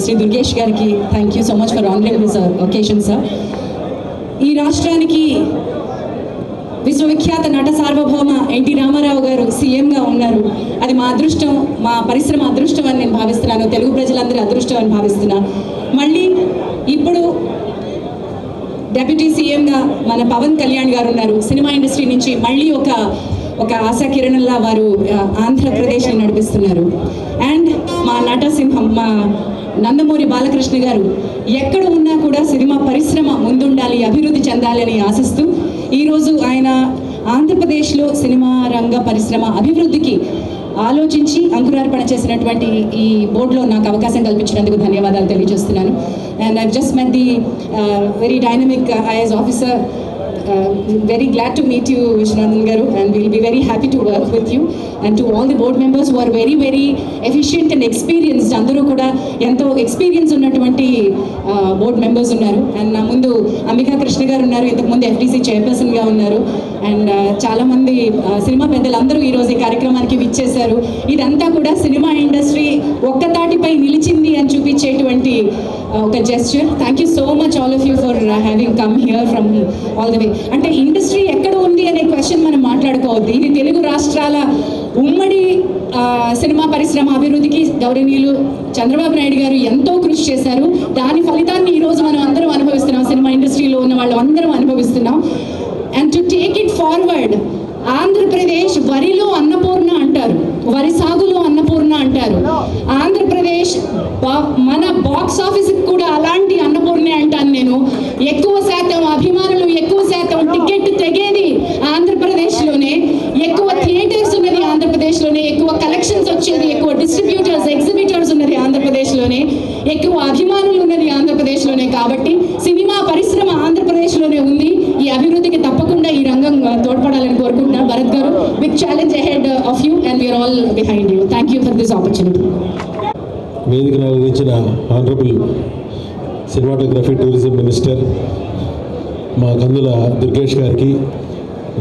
Sri Durgesh Gariki, thank you so much for honoring this occasion, sir. ఈ రాష్ట్రానికి విశ్వవిఖ్యాత నట సార్వభౌమ ఎన్టీ రామారావు గారు సీఎంగా ఉన్నారు. అది మా అదృష్టం, మా పరిశ్రమ అదృష్టం అని నేను భావిస్తున్నాను. తెలుగు ప్రజలందరి అదృష్టం అని భావిస్తున్నాను. మళ్ళీ ఇప్పుడు డెప్యూటీ సీఎంగా మన పవన్ కళ్యాణ్ గారు ఉన్నారు. సినిమా ఇండస్ట్రీ నుంచి మళ్ళీ ఒక ఆశా కిరణంలా వారు ఆంధ్రప్రదేశ్ని నడిపిస్తున్నారు. అండ్ మా నటసింహం మా నందమూరి బాలకృష్ణ గారు ఎక్కడ ఉన్నా కూడా సినిమా పరిశ్రమ ముందుండాలి, అభివృద్ధి చెందాలని ఆశిస్తూ ఈరోజు ఆయన ఆంధ్రప్రదేశ్లో సినిమా రంగ పరిశ్రమ అభివృద్ధికి ఆలోచించి అంకురార్పణ చేసినటువంటి ఈ బోర్డులో నాకు అవకాశం కల్పించినందుకు ధన్యవాదాలు తెలియజేస్తున్నాను. And I just met the very dynamic IAS officer. Very glad to meet you, Vishwanathan Garu, and we'll be very happy to work with you. And to all the board members who are very, very efficient and experienced, andaru kuda ento experience unnatuvanti board members unnaru. And na mundu Ambika Krishna garu unnaru, intaku mundu FDC chairperson ga unnaru. And chaala mandi cinema peddalu andaru ee roju ee కార్యక్రమానికి విచ్చేశారు. ఇదంతా కూడా cinema industry ఒక్కతాటిపై నిలిచింది అని చూపించేటువంటి ఒక gesture. Thank you so much all of you for having come here from all the way. అంటే industry ఎక్కడ ఉంది అనే క్వశ్చన్ మనం మాట్లాడుకోవద్దు. ఇది తెలుగు రాష్ట్రాల ఉమ్మడి సినిమా పరిశ్రమ అభివృద్ధికి గౌరవనీయులు చంద్రబాబు నాయుడు గారు ఎంతో కృషి చేశారు. దాని ఫలితాన్ని ఈరోజు మనం అందరం అనుభవిస్తున్నాం. సినిమా ఇండస్ట్రీలో ఉన్న వాళ్ళు అందరం అనుభవిస్తున్నాం. And to take it forward, Andhra Pradesh వరిలో అన్నపూర్ణ అంటారు, వరి సాగులో అన్నపూర్ణ అంటారు. ఆంధ్రప్రదేశ్ మన బాక్స్ ఆఫీస్కి కూడా అలాంటి అన్నపూర్ణే అంటాను నేను. ఎక్కువ శాతం అభిమానులు, ఎక్కువ శాతం టికెట్ తెగేది ఆంధ్రప్రదేశ్లోనే, ఎక్కువ థియేటర్స్ ఉన్నది ఆంధ్రప్రదేశ్లోనే, ఎక్కువ కలెక్షన్స్ వచ్చేది, ఎక్కువ డిస్ట్రిబ్యూటర్స్, ఎగ్జిబిటర్స్ ఉన్నది ఆంధ్రప్రదేశ్లోనే, ఎక్కువ అభిమానులు ఉన్నది ఆంధ్రప్రదేశ్లోనే. కాబట్టి సినిమా పరిశ్రమ ఆంధ్రప్రదేశ్లోనే ఉంది. ఈ అభివృద్ధికి తప్పకుండా ఈ రంగం తోడ్పడాలని కోరుకుంటున్నాను. భరత్ గారు, big challenge ahead of you and we're all behind you. Thank you for this opportunity. వేదికను అలంకరించిన ఆనరబుల్ సినిమాటోగ్రఫీ టూరిజం మినిస్టర్ మా కందుల దుర్గేష్ గారికి,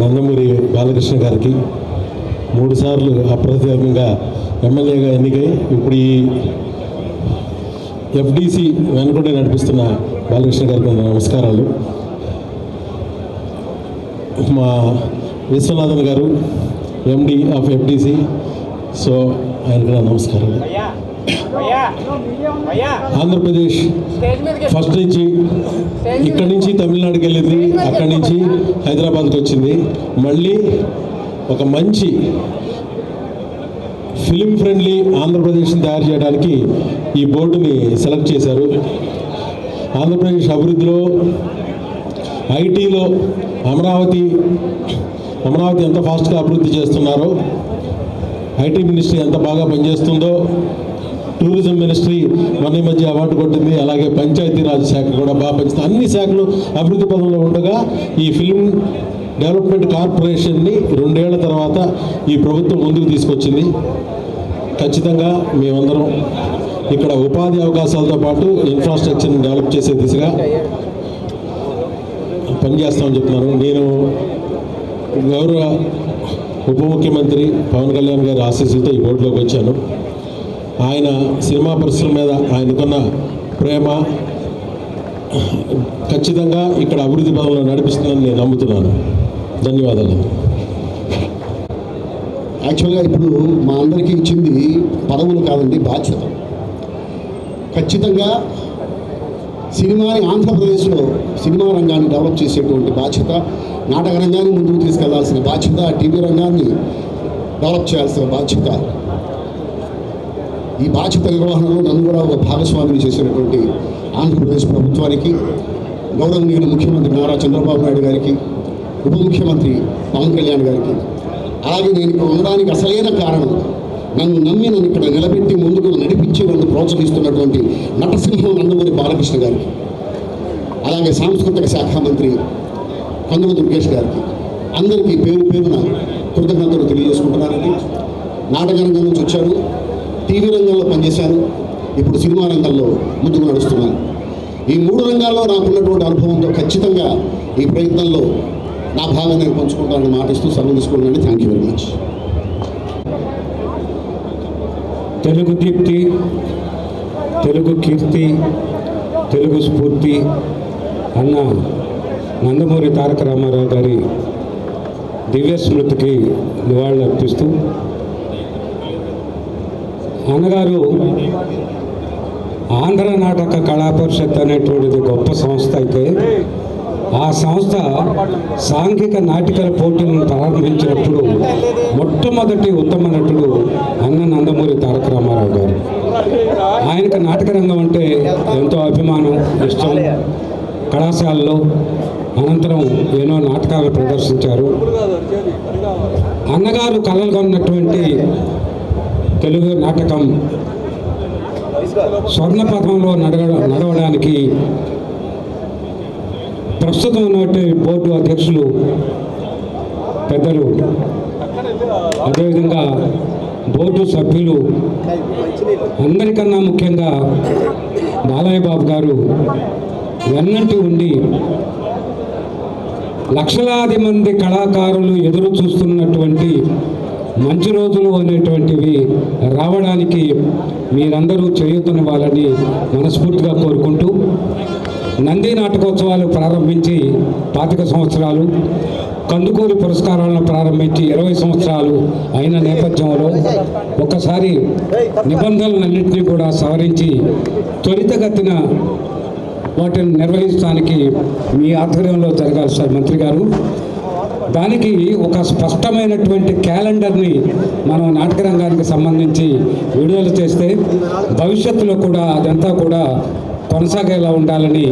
నందమూరి బాలకృష్ణ గారికి, 3 సార్లు అప్రతిహతంగా ఎమ్మెల్యేగా ఎన్నికై ఇప్పుడు ఈ ఎఫ్డిసి వెనుకొండ నడిపిస్తున్న బాలకృష్ణ గారికి నమస్కారాలు. మా విశ్వనాథన్ గారు ఎండి ఆఫ్ ఎఫ్డిసి, సో ఆయనకు నమస్కారాలు. ఆంధ్రప్రదేశ్ ఫస్ట్ నుంచి ఇక్కడి నుంచి తమిళనాడుకి వెళ్ళింది, అక్కడి నుంచి హైదరాబాద్కి వచ్చింది. మళ్ళీ ఒక మంచి ఫిలిం ఫ్రెండ్లీ ఆంధ్రప్రదేశ్ని తయారు చేయడానికి ఈ బోర్డుని సెలెక్ట్ చేశారు. ఆంధ్రప్రదేశ్ అభివృద్ధిలో ఐటీలో అమరావతి ఎంత ఫాస్ట్గా అభివృద్ధి చేస్తున్నారో, ఐటీ మినిస్ట్రీ ఎంత బాగా పనిచేస్తుందో, టూరిజం మినిస్ట్రీ మన మధ్య అవార్డు కొట్టింది, అలాగే పంచాయతీరాజ్ శాఖ కూడా బాగా పనిచేస్తుంది. అన్ని శాఖలు అభివృద్ధి పదంలో ఉండగా ఈ ఫిల్మ్ డెవలప్మెంట్ కార్పొరేషన్ని 2 ఏళ్ల తర్వాత ఈ ప్రభుత్వం ముందుకు తీసుకొచ్చింది. ఖచ్చితంగా మేమందరం ఇక్కడ ఉపాధి అవకాశాలతో పాటు ఇన్ఫ్రాస్ట్రక్చర్ని డెవలప్ చేసే దిశగా పనిచేస్తామని చెప్తున్నాను. నేను గౌరవ ఉప ముఖ్యమంత్రి పవన్ కళ్యాణ్ గారి ఆశీస్సులతో ఈ బోర్డులోకి వచ్చాను. ఆయన సినిమా పరిశ్రమ మీద ఆయనకున్న ప్రేమ ఖచ్చితంగా ఇక్కడ అభివృద్ధి పదంలో నడిపిస్తుందని నేను నమ్ముతున్నాను. ధన్యవాదాలు. యాక్చువల్గా ఇప్పుడు మా అందరికీ ఇచ్చింది పదవులు కాదండి, బాధ్యత. ఖచ్చితంగా సినిమాని ఆంధ్రప్రదేశ్లో సినిమా రంగాన్ని డెవలప్ చేసేటువంటి బాధ్యత, నాటక రంగాన్ని ముందుకు తీసుకెళ్లాల్సిన బాధ్యత, టీవీ రంగాన్ని డెవలప్ చేయాల్సిన బాధ్యత, ఈ బాధ్యత నిర్వహణలో నన్ను కూడా ఒక భాగస్వామిని చేసినటువంటి ఆంధ్రప్రదేశ్ ప్రభుత్వానికి, గౌరవనీయులు ముఖ్యమంత్రి నారా చంద్రబాబు నాయుడు గారికి, ఉప ముఖ్యమంత్రి పవన్ కళ్యాణ్ గారికి, అలాగే నేను ఇక్కడ ఉండడానికి అసలైన కారణం నన్ను నమ్మి నన్ను ఇక్కడ నిలబెట్టి ముందుకు నడిపించి నన్ను ప్రోత్సహిస్తున్నటువంటి నటసింహం నందమూరి బాలకృష్ణ గారికి, అలాగే సాంస్కృతిక శాఖ మంత్రి కందుల దుర్గేష్ గారికి, అందరికీ పేరు పేరున కృతజ్ఞతలు తెలియజేసుకుంటున్నానండి. నాటక రంగం నుంచి వచ్చాను, టీవీ రంగంలో పనిచేశాను, ఇప్పుడు సినిమా రంగంలో ముందుకు నడుస్తున్నాను. ఈ 3 రంగాల్లో నాకున్నటువంటి అనుభవంతో ఖచ్చితంగా ఈ ప్రయత్నంలో నా భాగం నేను పంచుకుంటానని మాటిస్తూ సెలవు తీసుకుంటానండి. Thank you very much. Telugu దీప్తి, తెలుగు కీర్తి, తెలుగు స్ఫూర్తి అన్న నందమూరి తారక రామారావు గారి దివ్య స్మృతికి నివాళులు అర్పిస్తూ, అన్నగారు ఆంధ్ర నాటక కళా పరిషత్ అనేటువంటిది గొప్ప సంస్థ అయితే, ఆ సంస్థ సాంఘిక నాటికల పోటీలను ప్రారంభించినప్పుడు మొట్టమొదటి ఉత్తమ నటుడు అన్న నందమూరి తారక రామారావు గారు. ఆయనకు నాటక రంగం అంటే ఎంతో అభిమానం, ఇష్టం. కళాశాలలో అనంతరం ఎన్నో నాటకాలు ప్రదర్శించారు. అన్నగారు కలలుగొన్నటువంటి తెలుగు నాటకం స్వర్ణపథంలో నడవడానికి ప్రస్తుతం ఉన్నటువంటి బోర్డు అధ్యక్షులు పెద్దలు, అదేవిధంగా బోర్డు సభ్యులు, అందరికన్నా ముఖ్యంగా బాలయ్య బాబు గారు వెన్నంటి ఉండి లక్షలాది మంది కళాకారులు ఎదురు చూస్తున్నటువంటి మంచి రోజులు అనేటువంటివి రావడానికి మీరందరూ చేయూతనివ్వాలని మనస్ఫూర్తిగా కోరుకుంటూ, నంది నాటకోత్సవాలు ప్రారంభించి 25 సంవత్సరాలు, కందుకూరి పురస్కారాలను ప్రారంభించి 20 సంవత్సరాలు అయిన నేపథ్యంలో ఒకసారి నిబంధనలన్నింటినీ కూడా సవరించి త్వరితగతిన వాటిని నిర్వహించడానికి మీ ఆధ్వర్యంలో జరగాలి సార్ మంత్రి గారు. దానికి ఒక స్పష్టమైనటువంటి క్యాలెండర్ని మనం నాటక రంగానికి సంబంధించి విడుదల చేస్తే భవిష్యత్తులో కూడా అదంతా కూడా కొనసాగేలా ఉండాలని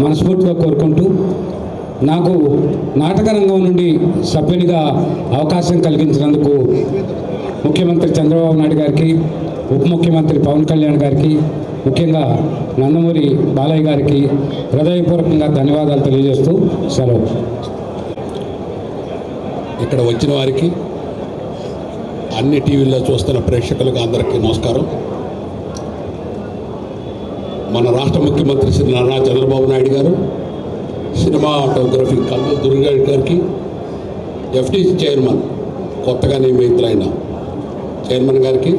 మనస్ఫూర్తిగా కోరుకుంటూ, నాకు నాటక రంగం నుండి సభ్యునిగా అవకాశం కలిగించినందుకు ముఖ్యమంత్రి చంద్రబాబు నాయుడు గారికి, ఉప ముఖ్యమంత్రి పవన్ కళ్యాణ్ గారికి, ముఖ్యంగా నందమూరి బాలయ్య గారికి హృదయపూర్వకంగా ధన్యవాదాలు తెలియజేస్తూ సెలవు. ఇక్కడ వచ్చిన వారికి, అన్ని టీవీల్లో చూస్తున్న ప్రేక్షకులకు అందరికీ నమస్కారం. మన రాష్ట్ర ముఖ్యమంత్రి శ్రీ నారా చంద్రబాబు నాయుడు గారు, సినిమాటోగ్రఫీ కందుల దుర్గేష్ గారికి, ఎఫ్టీసీ చైర్మన్ కొత్తగా నియమితులైన చైర్మన్ గారికి,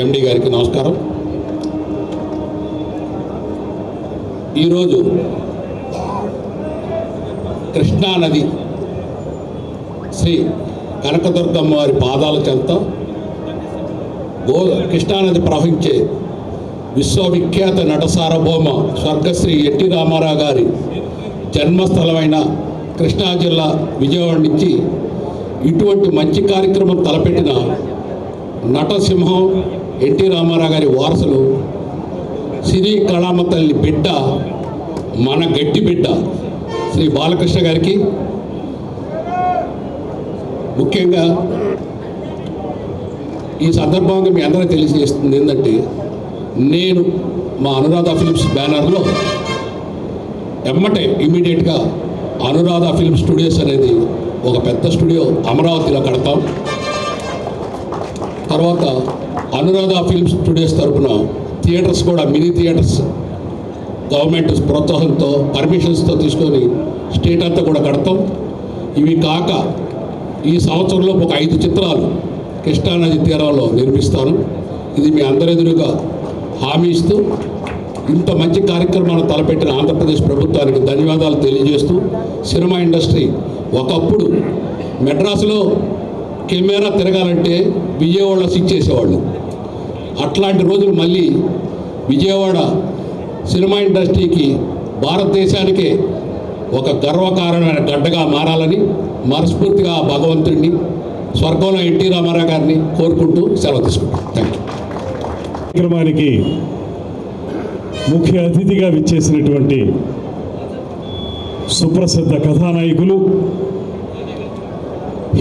ఎండి గారికి నమస్కారం. ఈరోజు కృష్ణానది శ్రీ కనకదుర్గమ్మ వారి పాదాల చెంత కృష్ణానది ప్రవహించే విశ్వవిఖ్యాత నట సార్వభౌమ స్వర్గశ్రీ ఎన్టీ రామారావు గారి జన్మస్థలమైన కృష్ణా జిల్లా విజయవాడ నుంచి ఇటువంటి మంచి కార్యక్రమం తలపెట్టిన నటసింహం ఎన్టీ రామారావు గారి వారసులు, సినీ కళామ తల్లి బిడ్డ, మన గట్టి బిడ్డ శ్రీ బాలకృష్ణ గారికి, ముఖ్యంగా ఈ సందర్భంగా మీ అందరికీ తెలియజేస్తుంది ఏంటంటే, నేను మా అనురాధ ఫిల్మ్స్ బ్యానర్లో ఎమ్మటే ఇమీడియట్గా అనురాధ ఫిల్మ్ స్టూడియోస్ అనేది ఒక పెద్ద స్టూడియో అమరావతిలో కడతాం. తర్వాత అనురాధ ఫిల్మ్ స్టూడియోస్ తరఫున థియేటర్స్ కూడా, మినీ థియేటర్స్ గవర్నమెంట్ ప్రోత్సాహంతో పర్మిషన్స్తో తీసుకొని స్టేట్ అంతా కూడా కడతాం. ఇవి కాక ఈ సంవత్సరంలో ఒక 5 చిత్రాలు కృష్ణానది తీరంలో నిర్మిస్తాను. ఇది మీ అందరెదురుగా హామీ ఇస్తూ, ఇంత మంచి కార్యక్రమాన్ని తలపెట్టిన ఆంధ్రప్రదేశ్ ప్రభుత్వానికి ధన్యవాదాలు తెలియజేస్తూ, సినిమా ఇండస్ట్రీ ఒకప్పుడు మెడ్రాసులో కెమెరా తిరగాలంటే విజయవాడలో స్విచ్ చేసేవాళ్ళు. అట్లాంటి రోజులు మళ్ళీ విజయవాడ సినిమా ఇండస్ట్రీకి భారతదేశానికే ఒక గర్వకారణమైన గడ్డగా మారాలని మనస్ఫూర్తిగా భగవంతుడిని స్వర్గంలో ఎన్టీ రామారావు గారిని కోరుకుంటూ సెలవు తీసుకుంటాం. Thank you. కార్యక్రమానికి ముఖ్య అతిథిగా విచ్చేసినటువంటి సుప్రసిద్ధ కథానాయకులు,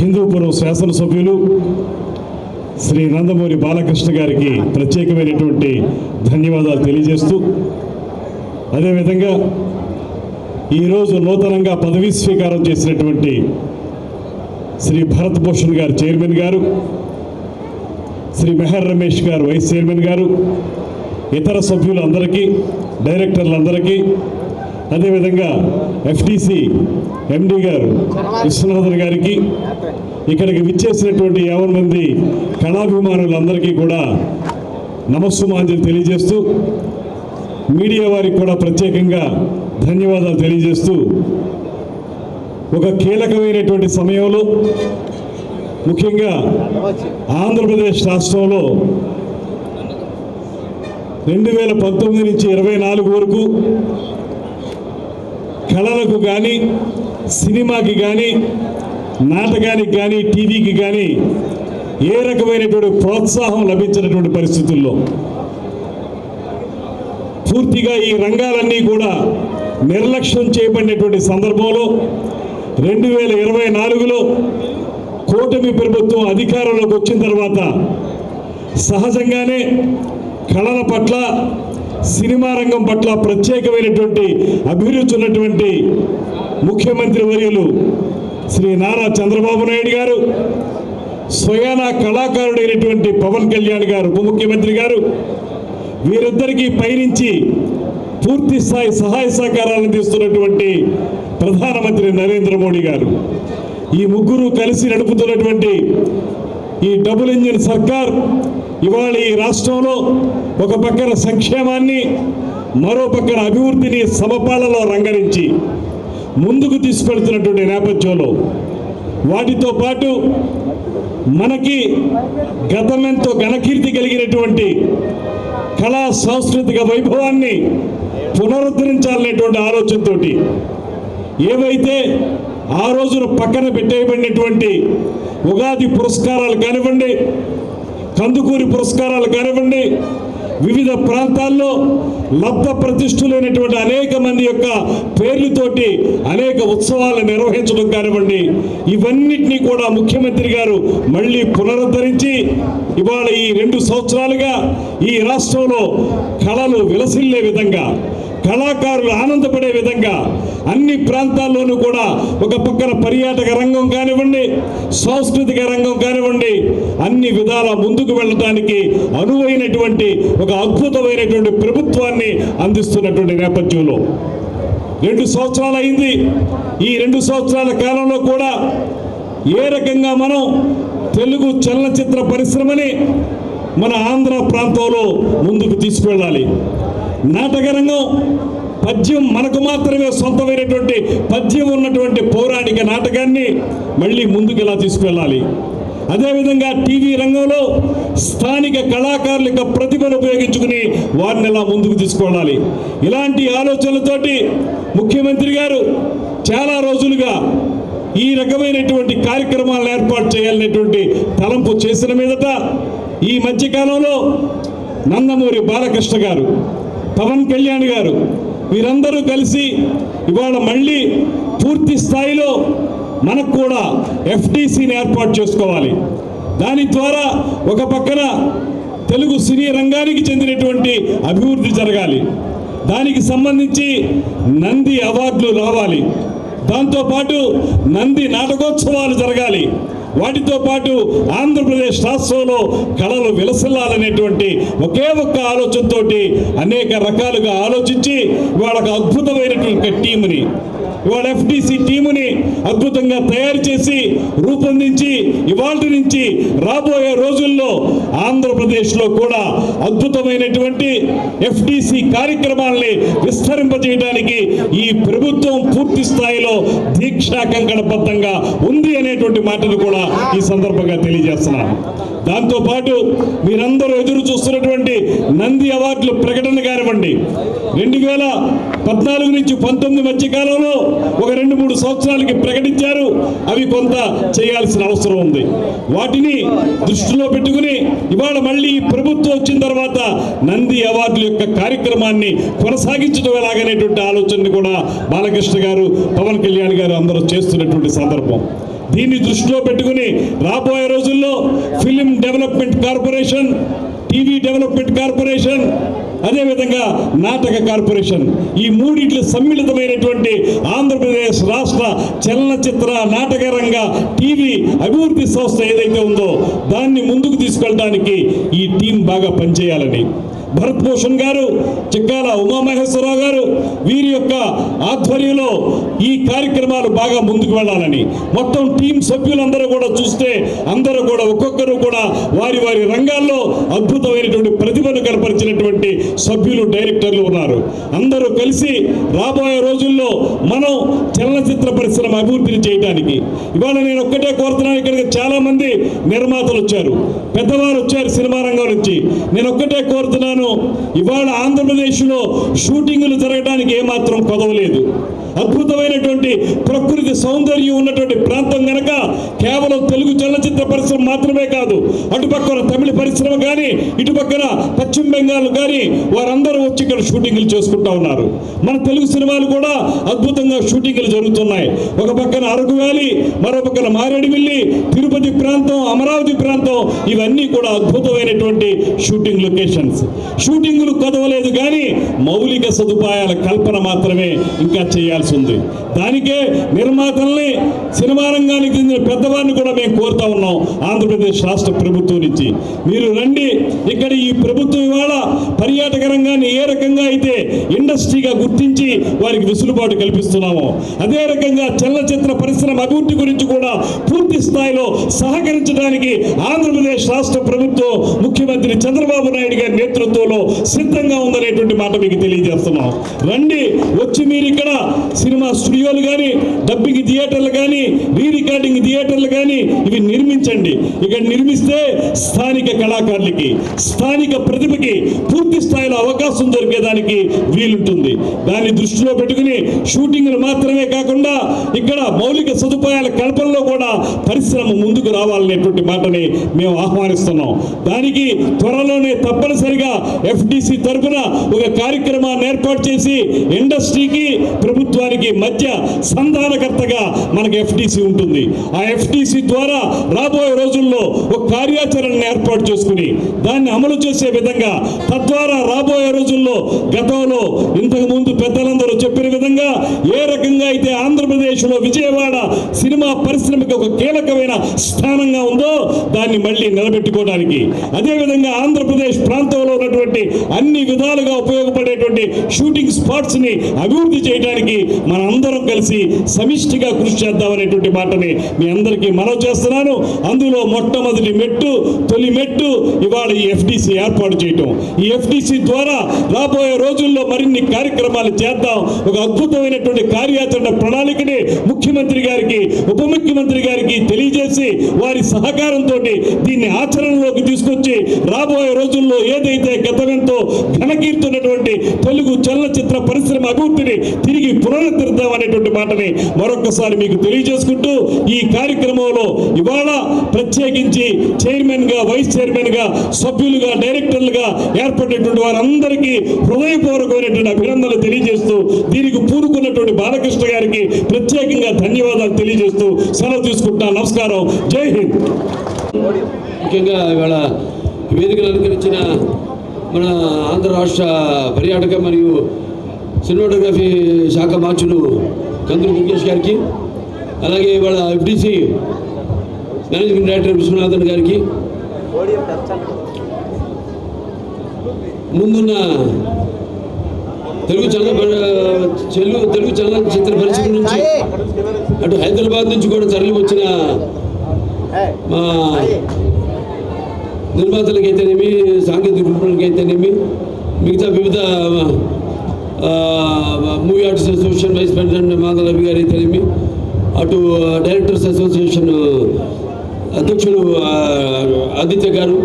హిందూపురం శాసనసభ్యులు శ్రీ నందమూరి బాలకృష్ణ గారికి ప్రత్యేకమైనటువంటి ధన్యవాదాలు తెలియజేస్తూ, అదేవిధంగా ఈరోజు నూతనంగా పదవీ స్వీకారం చేసినటువంటి శ్రీ భరత్ భూషణ్ గారు చైర్మన్ గారు, శ్రీ మెహర్ రమేష్ గారు వైస్ చైర్మన్ గారు, ఇతర సభ్యులందరికీ, డైరెక్టర్లందరికీ, అదేవిధంగా FTC MD గారు విశ్వనాథన్ గారికి, ఇక్కడికి విచ్చేసినటువంటి 50 మంది కళాభిమానులందరికీ కూడా నమస్సుమాంజలి తెలియజేస్తూ, మీడియా వారికి కూడా ప్రత్యేకంగా ధన్యవాదాలు తెలియజేస్తూ, ఒక కీలకమైనటువంటి సమయంలో ముఖ్యంగా ఆంధ్రప్రదేశ్ రాష్ట్రంలో 2019 నుంచి 24 వరకు కళలకు కానీ, సినిమాకి కానీ, నాటకానికి కానీ, టీవీకి కానీ ఏ రకమైనటువంటి ప్రోత్సాహం లభించినటువంటి పరిస్థితుల్లో పూర్తిగా ఈ రంగాలన్నీ కూడా నిర్లక్ష్యం చేయబడినటువంటి సందర్భంలో 2024లో కూటమి ప్రభుత్వం అధికారంలోకి వచ్చిన తర్వాత సహజంగానే కళల పట్ల, సినిమా రంగం పట్ల ప్రత్యేకమైనటువంటి అభిరుచి ఉన్నటువంటి ముఖ్యమంత్రి వర్యులు శ్రీ నారా చంద్రబాబు నాయుడు గారు, స్వయాన కళాకారుడైనటువంటి పవన్ కళ్యాణ్ గారు ఉప ముఖ్యమంత్రి గారు, వీరిద్దరికీ పైనుంచి పూర్తి స్థాయి సహాయ సహకారాలను అందిస్తున్నటువంటి ప్రధానమంత్రి నరేంద్ర మోడీ గారు, ఈ ముగ్గురు కలిసి నడుపుతున్నటువంటి ఈ డబుల్ ఇంజిన్ సర్కార్ ఇవాళ ఈ రాష్ట్రంలో ఒక పక్కన సంక్షేమాన్ని, మరో పక్కన అభివృద్ధిని సమపాలలో రంగరించి ముందుకు తీసుకెళ్తున్నటువంటి నేపథ్యంలో వాటితో పాటు మనకి గతమెంతో ఘనకీర్తి కలిగినటువంటి కళా సాంస్కృతిక వైభవాన్ని పునరుద్ధరించాలనేటువంటి ఆలోచనతో ఏవైతే ఆ రోజున పక్కన పెట్టేయబడినటువంటి ఉగాది పురస్కారాలు కానివ్వండి, కందుకూరి పురస్కారాలు కానివ్వండి, వివిధ ప్రాంతాల్లో లబ్ధ ప్రతిష్ఠులైనటువంటి అనేక మంది యొక్క పేర్లతోటి అనేక ఉత్సవాలు నిర్వహించడం కానివ్వండి, ఇవన్నిటినీ కూడా ముఖ్యమంత్రి గారు మళ్ళీ పునరుద్ధరించి ఇవాళ ఈ 2 సంవత్సరాలుగా ఈ రాష్ట్రంలో కళలు విలసిల్లే విధంగా, కళాకారులు ఆనందపడే విధంగా అన్ని ప్రాంతాల్లోనూ కూడా ఒక పక్కన పర్యాటక రంగం కానివ్వండి, సాంస్కృతిక రంగం కానివ్వండి, అన్ని విధాల ముందుకు వెళ్ళడానికి అనువైనటువంటి ఒక అద్భుతమైనటువంటి ప్రభుత్వాన్ని అందిస్తున్నటువంటి నేపథ్యంలో 2 సంవత్సరాలు అయింది. ఈ 2 సంవత్సరాల కాలంలో కూడా ఏ రకంగా మనం తెలుగు చలనచిత్ర పరిశ్రమని మన ఆంధ్ర ప్రాంతంలో ముందుకు తీసుకువెళ్ళాలి, నాటక రంగం, పద్యం, మనకు మాత్రమే సొంతమైనటువంటి పద్యం ఉన్నటువంటి పౌరాణిక నాటకాన్ని మళ్ళీ ముందుకు ఎలా తీసుకువెళ్ళాలి, అదేవిధంగా టీవీ రంగంలో స్థానిక కళాకారుల యొక్క ప్రతిభను ఉపయోగించుకుని వారిని ఎలా ముందుకు తీసుకువెళ్ళాలి, ఇలాంటి ఆలోచనలతోటి ముఖ్యమంత్రి గారు చాలా రోజులుగా ఈ రకమైనటువంటి కార్యక్రమాలను ఏర్పాటు చేయాలనేటువంటి తలంపు చేసిన మీదట ఈ మధ్యకాలంలో నందమూరి బాలకృష్ణ గారు, పవన్ కళ్యాణ్ గారు వీరందరూ కలిసి ఇవాళ మళ్ళీ పూర్తి స్థాయిలో మనకు కూడా FTCని ఏర్పాటు చేసుకోవాలి. దాని ద్వారా ఒక పక్కన తెలుగు సినీ రంగానికి చెందినటువంటి అభివృద్ధి జరగాలి, దానికి సంబంధించి నంది అవార్డులు రావాలి, దాంతోపాటు నంది నాటకోత్సవాలు జరగాలి, వాటితో పాటు ఆంధ్రప్రదేశ్ రాష్ట్రంలో కళలు విలసిల్లాలనేటువంటి ఒకే ఒక్క ఆలోచనతో అనేక రకాలుగా ఆలోచించి వాళ్ళకు అద్భుతమైనటువంటి టీముని, ఇవాళ FTC టీముని అద్భుతంగా తయారు చేసి రూపొందించి ఇవాళ నుంచి రాబోయే రోజుల్లో ఆంధ్రప్రదేశ్లో కూడా అద్భుతమైనటువంటి ఎఫ్డిసి కార్యక్రమాల్ని విస్తరింపజేయడానికి ఈ ప్రభుత్వం పూర్తి స్థాయిలో దీక్షా కంకణబద్ధంగా ఉంది అనేటువంటి మాటను కూడా ఈ సందర్భంగా తెలియజేస్తున్నాను. దాంతోపాటు మీరందరూ ఎదురు చూస్తున్నటువంటి నంది అవార్డుల ప్రకటన కానివ్వండి, 2014 నుంచి 19 మధ్య కాలంలో ఒక 2-3 సంవత్సరాలకి ప్రకటించారు. అవి కొంత చేయాల్సిన అవసరం ఉంది. వాటిని దృష్టిలో పెట్టుకుని ఇవాళ మళ్ళీ ప్రభుత్వం వచ్చిన తర్వాత నంది అవార్డుల యొక్క కార్యక్రమాన్ని కొనసాగించడం ఎలాగనేటువంటి ఆలోచనని కూడా బాలకృష్ణ గారు, పవన్ కళ్యాణ్ గారు అందరూ చేస్తున్నటువంటి సందర్భం. దీన్ని దృష్టిలో పెట్టుకుని రాబోయే రోజుల్లో film development corporation, TV development corporation, అదేవిధంగా నాటక కార్పొరేషన్, ఈ మూడింటి సమ్మిళితమైనటువంటి ఆంధ్రప్రదేశ్ రాష్ట్ర చలనచిత్ర నాటక రంగ టీవీ అభివృద్ధి సంస్థ ఏదైతే ఉందో దాన్ని ముందుకు తీసుకెళ్ళడానికి ఈ టీం బాగా పనిచేయాలని భరత్ భూషణ్ గారు, చిక్కాల ఉమామహేశ్వరరావు గారు వీరి యొక్క ఆధ్వర్యంలో ఈ కార్యక్రమాలు బాగా ముందుకు వెళ్ళాలని మొత్తం టీం సభ్యులందరూ కూడా చూస్తే అందరూ కూడా ఒక్కొక్కరు కూడా వారి వారి రంగాల్లో అద్భుతమైనటువంటి ప్రతిభను కనపరిచినటువంటి సభ్యులు, డైరెక్టర్లు ఉన్నారు. అందరూ కలిసి రాబోయే రోజుల్లో మనం చలనచిత్ర పరిశ్రమ అభివృద్ధిని చేయడానికి ఇవాళ నేను ఒక్కటే కోరుతున్నాను. ఇక్కడికి చాలా మంది నిర్మాతలు వచ్చారు, పెద్దవారు వచ్చారు సినిమా రంగం నుంచి. నేను ఒక్కటే కోరుతున్నాను, ఇవాళ ఆంధ్రప్రదేశ్లో షూటింగులు జరగడానికి ఏమాత్రం కొదవలేదు. అద్భుతమైనటువంటి ప్రకృతి సౌందర్యం ఉన్నటువంటి ప్రాంతం కనుక కేవలం తెలుగు చలనచిత్ర పరిశ్రమ మాత్రమే కాదు, అటుపక్కన తమిళ పరిశ్రమ కానీ ఇటుపక్కన పశ్చిమ బెంగాల్ కానీ వారందరూ వచ్చి ఇక్కడ షూటింగ్లు చేసుకుంటా ఉన్నారు. మన తెలుగు సినిమాలు కూడా అద్భుతంగా షూటింగ్లు జరుగుతున్నాయి. ఒక పక్కన అరకు వ్యాలీ, మరో పక్కన మారేడుమిల్లి, తిరుపతి ప్రాంతం, అమరావతి ప్రాంతం, ఇవన్నీ కూడా అద్భుతమైనటువంటి షూటింగ్ లొకేషన్స్. షూటింగులు కొదవలేదు కానీ మౌలిక సదుపాయాల కల్పన మాత్రమే ఇంకా చేయాల్సి ఉంది. దానికే నిర్మాతల్ని, సినిమా రంగానికి చెందిన పెద్దవారిని కూడా మేము కోరుతా ఉన్నాం ఆంధ్రప్రదేశ్ రాష్ట్ర ప్రభుత్వం నుంచి. మీరు రండి, ఇక్కడ ఈ ప్రభుత్వం ఇవాళ పర్యాటక రంగాన్ని ఏ రకంగా అయితే ఇండస్ట్రీగా గుర్తించి వారికి వెసులుబాటు కల్పిస్తున్నామో అదే రకంగా చలనచిత్ర పరిశ్రమ అభివృద్ధి గురించి కూడా పూర్తి స్థాయిలో సహకరించడానికి ఆంధ్రప్రదేశ్ రాష్ట్ర ప్రభుత్వం ముఖ్యమంత్రి చంద్రబాబు నాయుడు గారి నేతృత్వంలో సిద్ధంగా ఉందనేటువంటి మాట మీకు తెలియజేస్తున్నాం. రండి, వచ్చి మీరు ఇక్కడ సినిమా స్టూడియోలు కానీ, డబ్బింగ్ థియేటర్లు కానీ, రీ రికార్డింగ్ థియేటర్లు కానీ ఇవి నిర్మించండి. ఇక్కడ నిర్మిస్తే స్థానిక కళాకారులకి, స్థానిక ప్రతిభకి పూర్తి స్థాయిలో అవకాశం దొరికేదానికి వీలుంటుంది. దాన్ని దృష్టిలో పెట్టుకుని షూటింగ్లు మాత్రమే కాకుండా ఇక్కడ మౌలిక సదుపాయాల కల్పనలో కూడా పరిశ్రమ ముందుకు రావాలనేటువంటి మాటని మేము ఆహ్వానిస్తున్నాం. దానికి త్వరలోనే తప్పనిసరిగా ఎఫ్డిసి తరఫున ఒక కార్యక్రమాన్ని ఏర్పాటు చేసి ఇండస్ట్రీకి ప్రభుత్వానికి మధ్య సంధానకర్తగా మనకు ఎఫ్డిసి ఉంటుంది. ఆ ఎఫ్డిసి ద్వారా రాబోయే రోజుల్లో ఒక కార్యాచరణను ఏర్పాటు చేసుకుని దాన్ని అమలు చేసే విధంగా, తద్వారా రాబోయే రోజుల్లో గతంలో ఇంతకు ముందు పెద్దలందరూ చెప్పిన విధంగా ఏ రకంగా అయితే ఆంధ్రప్రదేశ్లో విజయవాడ సినిమా పరిశ్రమకి ఒక కీలకమైన స్థానంగా ఉందో దాన్ని మళ్ళీ నిలబెట్టుకోవడానికి, అదేవిధంగా ఆంధ్రప్రదేశ్ ప్రాంతంలో ఉన్నటువంటి అన్ని విధాలుగా ఉపయోగపడేటువంటి షూటింగ్ స్పాట్స్ ని అభివృద్ధి చేయడానికి మనందరం కలిసి సమిష్టిగా కృషి చేద్దామనేటువంటి మాటని మీ అందరికీ మనవి చేస్తున్నాను. అందులో మొట్టమొదటి మెట్టు, తొలి మెట్టు ఇవాళ ఈ ఎఫ్డిసి ఏర్పాటు చేయటం. ఈ ఎఫ్డిసి ద్వారా రాబోయే రోజుల్లో మరిన్ని కార్యక్రమాలు చేద్దాం. ఒక అద్భుతమైనటువంటి కార్యాచరణ ప్రణాళికని ముఖ్యమంత్రి గారికి, ఉప ముఖ్యమంత్రి గారికి తెలియజేసి వారి సహకారంతో దీన్ని ఆచరణలోకి తీసుకొచ్చి రాబోయే రోజుల్లో ఏదైతే గతమెంతో ఘనకీర్తున్నటువంటి తెలుగు చలనచిత్ర పరిశ్రమ అభివృద్ధిని తిరిగి పునరుద్ధరిద్దాం అనేటువంటి మాటని మరొకసారి మీకు తెలియజేసుకుంటూ ఈ కార్యక్రమంలో ఇవాళ ప్రత్యేకించి చైర్మన్ గా, వైస్ చైర్మన్ గా, సభ్యులుగా, డైరెక్టర్లుగా ఏర్పడినటువంటి వారందరికీ హృదయపూర్వకమైనటువంటి అభినందనలు తెలియజేస్తూ దీనికి పూనుకున్నటువంటి బాలకృష్ణ గారికి ప్రత్యేకంగా ధన్యవాదాలు తెలియజేస్తూ సెలవు తీసుకుంటున్నాను. నమస్కారం, జై హింద్. ముఖ్యంగా ఇవాళ వేదికలు అలంకరించిన మన ఆంధ్ర రాష్ట్ర పర్యాటక మరియు సినిమాటోగ్రఫీ శాఖ మార్చులు కందులు దుర్గేష్ గారికి, అలాగే ఇవాళ ఎఫ్డిసి మేనేజింగ్ డైరెక్టర్ విశ్వనాథన్ గారికి, ముందున్న తెలుగు చలనచిత్ర పరిశ్రమ నుంచి అటు హైదరాబాద్ నుంచి కూడా తరలి వచ్చిన మా నిర్మాతలకైతేనేమి, సాంకేతిక నిపుణులకైతేనేమి, మిగతా వివిధ movie artist association vice president Madhavaravi గారు అయితేనేమి, అటు డైరెక్టర్స్ అసోసియేషన్ అధ్యక్షులు ఆదిత్య గారు,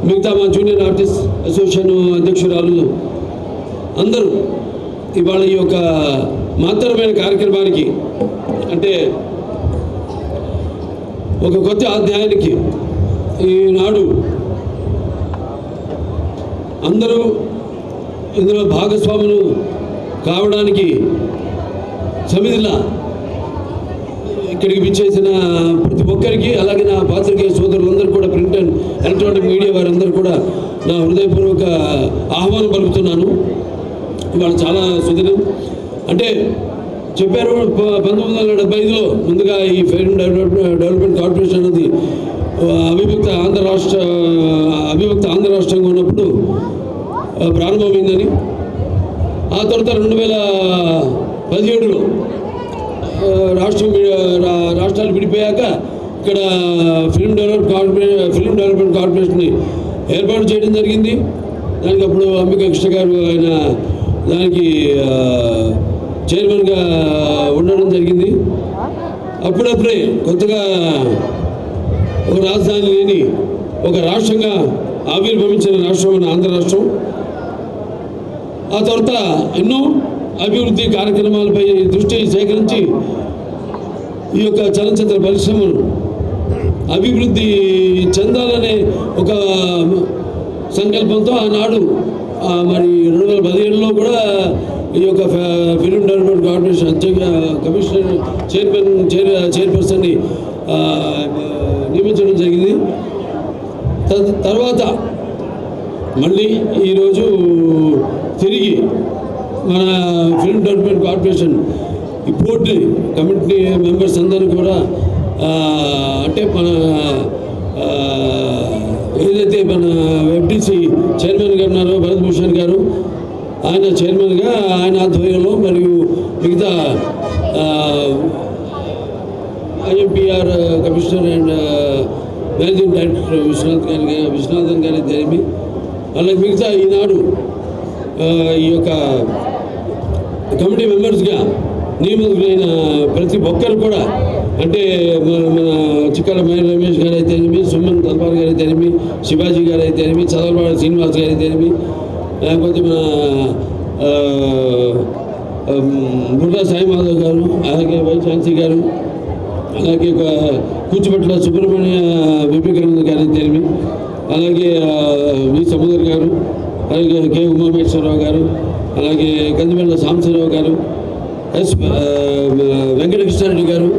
మిగతా మా జూనియర్ ఆర్టిస్ట్ అసోసియేషన్ అధ్యక్షురాలు అందరూ ఇవాళ ఈ యొక్క మహత్తరమైన కార్యక్రమానికి, అంటే ఒక కొత్త అధ్యాయానికి ఈనాడు అందరూ ఇందులో భాగస్వాములు కావడానికి సమితిలా ఇక్కడికి విచ్చేసిన ప్రతి ఒక్కరికి, అలాగే నా పాత్రికేయ సోదరులందరూ కూడా, ప్రింట్ అండ్ ఎలక్ట్రానిక్ మీడియా వారందరూ కూడా నా హృదయపూర్వక ఆహ్వానం పలుకుతున్నాను. ఇవాళ చాలా సుదినం. అంటే చెప్పారు 1975లో ముందుగా ఈ ఫిల్మ్ డెవలప్మెంట్ కార్పొరేషన్ అనేది అవిభక్త ఆంధ్ర రాష్ట్రంగా ఉన్నప్పుడు ప్రారంభమైందని. ఆ తర్వాత 2017లో రాష్ట్రాలు విడిపోయాక ఇక్కడ ఫిల్మ్ డెవలప్మెంట్ కార్పొరేషన్ని ఏర్పాటు చేయడం జరిగింది. దానికి అప్పుడు అంబికా కృష్ణ గారు ఆయన దానికి చైర్మన్గా ఉండడం జరిగింది. అప్పుడప్పుడే కొత్తగా ఒక రాజధాని లేని ఒక రాష్ట్రంగా ఆవిర్భవించిన రాష్ట్రం మన ఆంధ్ర రాష్ట్రం. ఆ తర్వాత ఎన్నో అభివృద్ధి కార్యక్రమాలపై దృష్టి సేకరించి ఈ యొక్క చలనచిత్ర పరిశ్రమను అభివృద్ధి చెందాలనే ఒక సంకల్పంతో ఆనాడు మరి 2017లో కూడా ఈ యొక్క ఫిల్మ్ డెవలప్మెంట్ కార్పొరేషన్ కమిషనర్ చైర్పర్సన్ని నియమించడం జరిగింది. తర్వాత మళ్ళీ ఈరోజు తిరిగి మన ఫిల్మ్ డెవలప్మెంట్ కార్పొరేషన్ ఈ బోర్డు కమిటీ మెంబర్స్ అందరూ కూడా అంటే మన ఏదైతే మన ఎఫ్డిసి చైర్మన్ గారు ఉన్నారో భరత్ భూషణ్ గారు, ఆయన చైర్మన్గా ఆయన ఆధ్వర్యంలో మరియు మిగతా IMPR commissioner and managing director Viswanathan గారి జరిపి అలాగే మిగతా ఈనాడు ఈ యొక్క కమిటీ మెంబర్స్గా నియమితులైన ప్రతి ఒక్కరు కూడా, అంటే మన చిక్కల మహేంద్ర రమేష్ గారు అయితేనేమి, సుమన్ తల్పార్ గారు అయితేనేమి, శివాజీ గారు అయితేనేమి, చదలవాడ శ్రీనివాస్ గారు అయితేనేమి, లేకపోతే మన బుర్రా సాయి మాధవ్ గారు, అలాగే వై ఝాన్సీ గారు, అలాగే కూచిపట్ల సుబ్రహ్మణ్య వివేకానంద గారు అయితేనేమి, అలాగే వి సముదర్ గారు, అలాగే కె ఉమామేశ్వరరావు గారు, అలాగే కందిమెళ్ళ సాంబశివరావు గారు, వెంకటకృష్ణారెడ్డి గారు,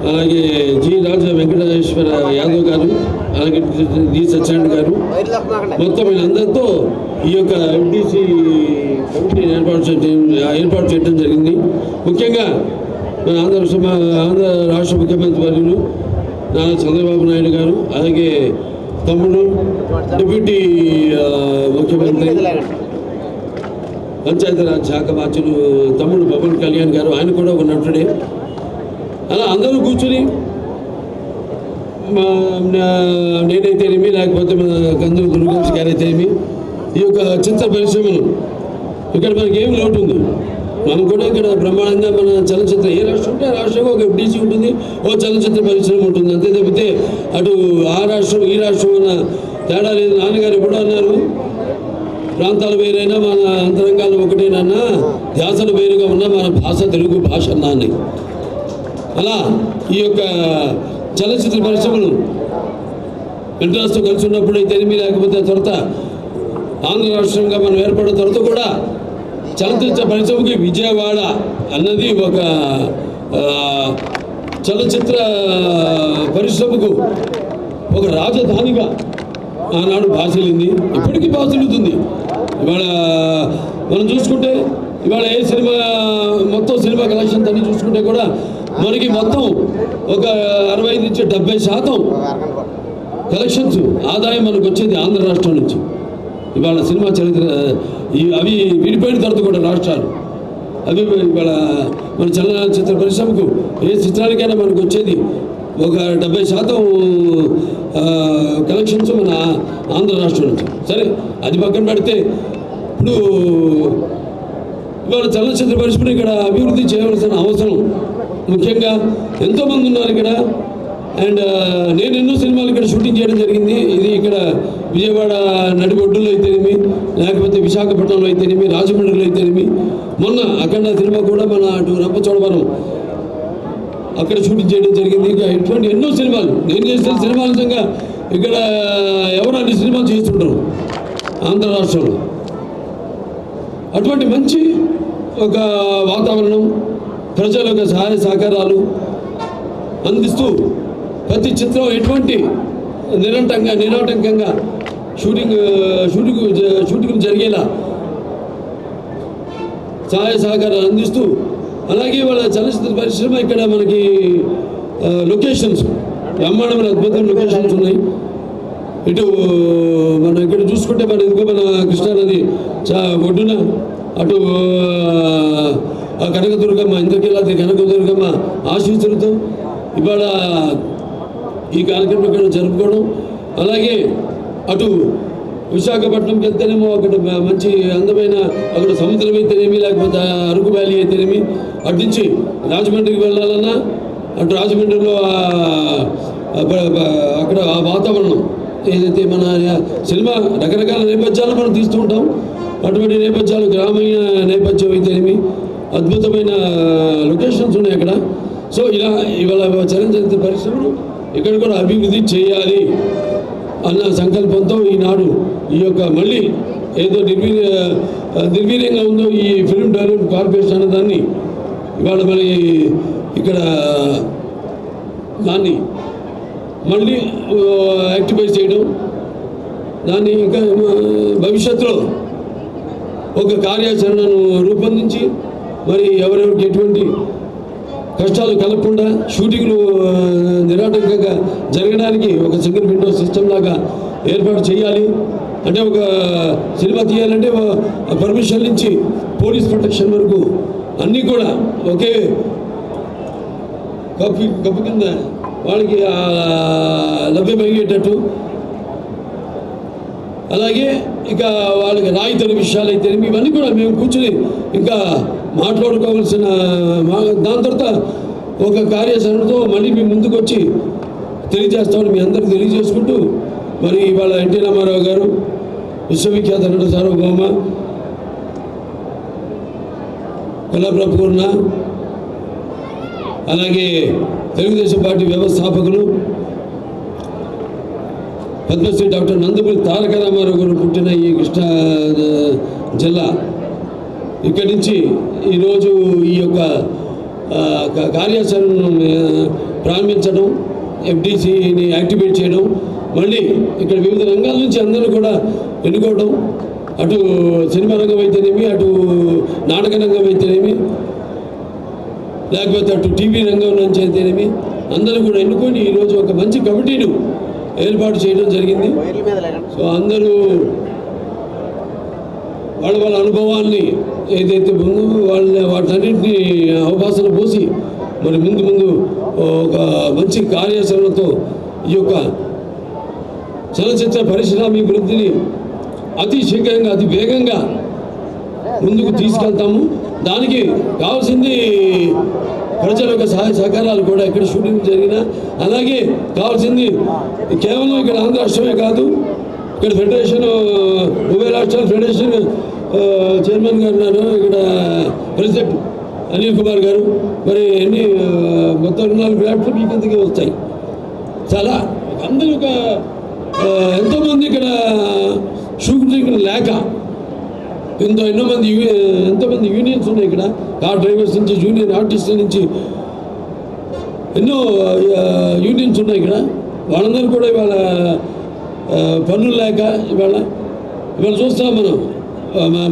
అలాగే జి రాజ వెంకటేశ్వర యాదవ్ గారు, అలాగే జి సత్యనారాయణ గారు, మొత్తం వీళ్ళందరితో ఈ యొక్క ఎఫ్డిసి కమిటీని ఏర్పాటు చేయడం జరిగింది. ముఖ్యంగా మన ఆంధ్ర రాష్ట్ర ముఖ్యమంత్రి వర్యులు నారా చంద్రబాబు నాయుడు గారు, అలాగే తమ్ముడు డిప్యూటీ ముఖ్యమంత్రి పంచాయతీరాజ్ శాఖ మార్చులు తమ్ముడు పవన్ కళ్యాణ్ గారు, ఆయన కూడా ఒక నటుడే. అలా అందరూ కూర్చొని నేనైతేనేమి, లేకపోతే మన కందులు దుర్గంశ్ గారు అయితేనేమి, ఈ యొక్క చిత్ర పరిశ్రమను ఇక్కడ మనకి ఏమి లోటు ఉంది, మనం కూడా ఇక్కడ బ్రహ్మాండంగా మన చలనచిత్ర ఏ రాష్ట్రం ఉంటే ఆ రాష్ట్రంగా ఒక ఎఫ్డిసి ఉంటుంది, ఓ చలనచిత్ర పరిశ్రమ ఉంటుంది. అంతే తప్పితే అటు ఆ రాష్ట్రం ఈ రాష్ట్రం అన్న తేడా లేదు. నాన్నగారు ఎప్పుడూ అన్నారు, ప్రాంతాలు వేరైనా మన అంతరంగాలు ఒకటేనన్నా, ధ్యాసలు వేరుగా ఉన్నా మన భాష తెలుగు భాష అన్నాన్ని. అలా ఈ యొక్క చలనచిత్ర పరిశ్రమలు ఇంట్రెస్ట్తో కలిసి ఉన్నప్పుడు అయితేనేమి, లేకపోతే తర్వాత ఆంధ్ర రాష్ట్రంగా మనం ఏర్పడిన తర్వాత కూడా చలనచిత్ర పరిశ్రమకి విజయవాడ అన్నది ఒక చలనచిత్ర పరిశ్రమకు ఒక రాజధానిగా ఆనాడు భాషలింది, ఇప్పటికీ భాషలుతుంది. ఇవాళ మనం చూసుకుంటే ఇవాళ ఏ సినిమా మొత్తం సినిమా కలెక్షన్ అన్ని చూసుకుంటే కూడా మనకి మొత్తం ఒక 65 నుంచి 70% కలెక్షన్స్ ఆదాయం మనకు వచ్చేది ఆంధ్ర రాష్ట్రం నుంచి. ఇవాళ సినిమా చరిత్ర అవి విడిపోయిన తర్వాత కూడా రాష్ట్రాలు అవి ఇవాళ మన చలనచిత్ర పరిశ్రమకు ఏ చిత్రానికైనా మనకు వచ్చేది ఒక 70% కలెక్షన్స్ మన ఆంధ్ర రాష్ట్రం నుంచి. సరే అది పక్కన పెడితే ఇప్పుడు ఇవాళ చలనచిత్ర పరిశ్రమ ఇక్కడ అభివృద్ధి చేయవలసిన అవసరం ముఖ్యంగా ఎంతోమంది ఉన్నారు ఇక్కడ. అండ్ నేను ఎన్నో సినిమాలు ఇక్కడ షూటింగ్ చేయడం జరిగింది. ఇది ఇక్కడ విజయవాడ నడిబొడ్డులో అయితేనేమి, లేకపోతే విశాఖపట్నంలో అయితేనేమి, రాజమండ్రిలో అయితేనేమి, మొన్న అఖండ సినిమా కూడా మన అటు రంపచోడవరం అక్కడ షూటింగ్ చేయడం జరిగింది. ఇంకా ఇటువంటి ఎన్నో సినిమాలు నేను చేసిన సినిమాల నిజంగా ఇక్కడ ఎవరు అన్ని సినిమాలు చేస్తుంటారు ఆంధ్ర రాష్ట్రంలో. అటువంటి మంచి ఒక వాతావరణం, ప్రజల యొక్క సహాయ సహకారాలు అందిస్తూ ప్రతి చిత్రం ఎటువంటి నిరాటంకంగా షూటింగ్ జరిగేలా సహాయ సహకారాలు అందిస్తూ, అలాగే వాళ్ళ చలనచిత్ర పరిశ్రమ ఇక్కడ మనకి లొకేషన్స్ బ్రహ్మాండమైన అద్భుతమైన లొకేషన్స్ ఉన్నాయి. ఇటు మనం ఇక్కడ చూసుకుంటే మన ఎందుకో మన కృష్ణానది ఒడ్డున అటు కనకదుర్గమ్మ, ఇంద్రకీలాద్రి కనకదుర్గమ్మ ఆశీస్సులతో ఇవాళ ఈ కార్యక్రమం ఇక్కడ జరుపుకోవడం. అలాగే అటు విశాఖపట్నంకి వెళ్తేనేమో అక్కడ మంచి అందమైన అక్కడ సముద్రం అయితేనేమి, లేకపోతే అరకు వ్యాలీ అయితేనేమి, అటు నుంచి రాజమండ్రికి వెళ్ళాలన్నా అటు రాజమండ్రిలో అక్కడ ఆ వాతావరణం ఏదైతే మన సినిమా రకరకాల నేపథ్యాలు మనం తీస్తూ ఉంటాం. అటువంటి నేపథ్యాలు గ్రామీణ నేపథ్యం అయితేనేమి అద్భుతమైన లొకేషన్స్ ఉన్నాయి అక్కడ. సో ఇలా ఇవాళ చలనచిత్ర పరిశ్రమను ఇక్కడ కూడా అభివృద్ధి చేయాలి అన్న సంకల్పంతో ఈనాడు ఈ యొక్క మళ్ళీ ఏదో నిర్వీర్యంగా ఉందో ఈ ఫిల్మ్ డెవలప్మెంట్ కార్పొరేషన్ అనే దాన్ని ఇవాళ మరి ఇక్కడ దాన్ని మళ్ళీ యాక్టివేట్ చేయడం, దాన్ని ఇంకా భవిష్యత్తులో ఒక కార్యాచరణను రూపొందించి మరి ఎవరెవరికి ఎటువంటి కష్టాలు కలగకుండా షూటింగ్లు నిరాటంకంగా జరగడానికి ఒక సింగిల్ విండో సిస్టమ్ లాగా ఏర్పాటు చేయాలి. అంటే ఒక సినిమా తీయాలంటే పర్మిషన్ నుంచి పోలీస్ ప్రొటెక్షన్ వరకు అన్నీ కూడా ఒకే కప్పు కింద వాళ్ళకి లభ్యమయ్యేటట్టు, అలాగే ఇక వాళ్ళకి రాయితీల విషయాలు అయితే ఇవన్నీ కూడా మేము కూర్చొని ఇంకా మాట్లాడుకోవాల్సిన దాని తర్వాత ఒక కార్యాచరణతో మళ్ళీ మేము ముందుకు వచ్చి తెలియజేస్తామని మీ అందరికీ తెలియజేసుకుంటూ, మరి ఇవాళ ఎన్టీ రామారావు గారు విశ్వవిఖ్యాత నట సార్వభౌమ కళాప్రపూర్ణ, అలాగే తెలుగుదేశం పార్టీ వ్యవస్థాపకులు పద్మశ్రీ డాక్టర్ నందమూరి తారక రామారావు గారు పుట్టిన ఈ కృష్ణా జిల్లా ఇక్కడి నుంచి ఈరోజు ఈ యొక్క కార్యాచరణను ప్రారంభించడం, ఎఫ్డీసీని యాక్టివేట్ చేయడం, మళ్ళీ ఇక్కడ వివిధ రంగాల నుంచి అందరూ కూడా ఎన్నుకోవడం, అటు సినిమా రంగం అయితేనేమి, అటు నాటక రంగం అయితేనేమి, లేకపోతే అటు టీవీ రంగం నుంచి అయితేనేమి అందరూ కూడా ఎన్నుకొని ఈరోజు ఒక మంచి కమిటీను ఏర్పాటు చేయడం జరిగింది. సో అందరూ వాళ్ళ అనుభవాల్ని ఏదైతే ముందు వాటన్నింటినీ అవకాశం పోసి మరి ముందు ఒక మంచి కార్యాచరణతో ఈ యొక్క చలనచిత్ర పరిశ్రమాభివృద్ధిని అతి శీఘ్రంగా అతి వేగంగా ముందుకు తీసుకెళ్తాము. దానికి కావాల్సింది ప్రజల యొక్క సహాయ సహకారాలు కూడా ఇక్కడ షూటింగ్ జరిగినా, అలాగే కావాల్సింది కేవలం ఇక్కడ ఆంధ్ర రాష్ట్రమే కాదు, ఇక్కడ ఫెడరేషన్ ఉభయ రాష్ట్రాల ఫెడరేషన్ చైర్మన్ గారు ఉన్నారు, ఇక్కడ ప్రెసిడెంట్ అనిల్ కుమార్ గారు, మరి ఎన్ని మొత్తం 4 ప్లాట్ఫామ్ ఈ కిందకి వస్తాయి. చాలా అందరూ ఒక ఎంతోమంది ఇక్కడ షూటింగ్ లేక ఎంతోమంది యూనియన్స్ ఉన్నాయి ఇక్కడ, కార్ డ్రైవర్స్ నుంచి జూనియర్ ఆర్టిస్టుల నుంచి ఎన్నో యూనియన్స్ ఉన్నాయి ఇక్కడ. వాళ్ళందరూ కూడా ఇవాళ పనులు లేక ఇవాళ చూస్తాం మనం.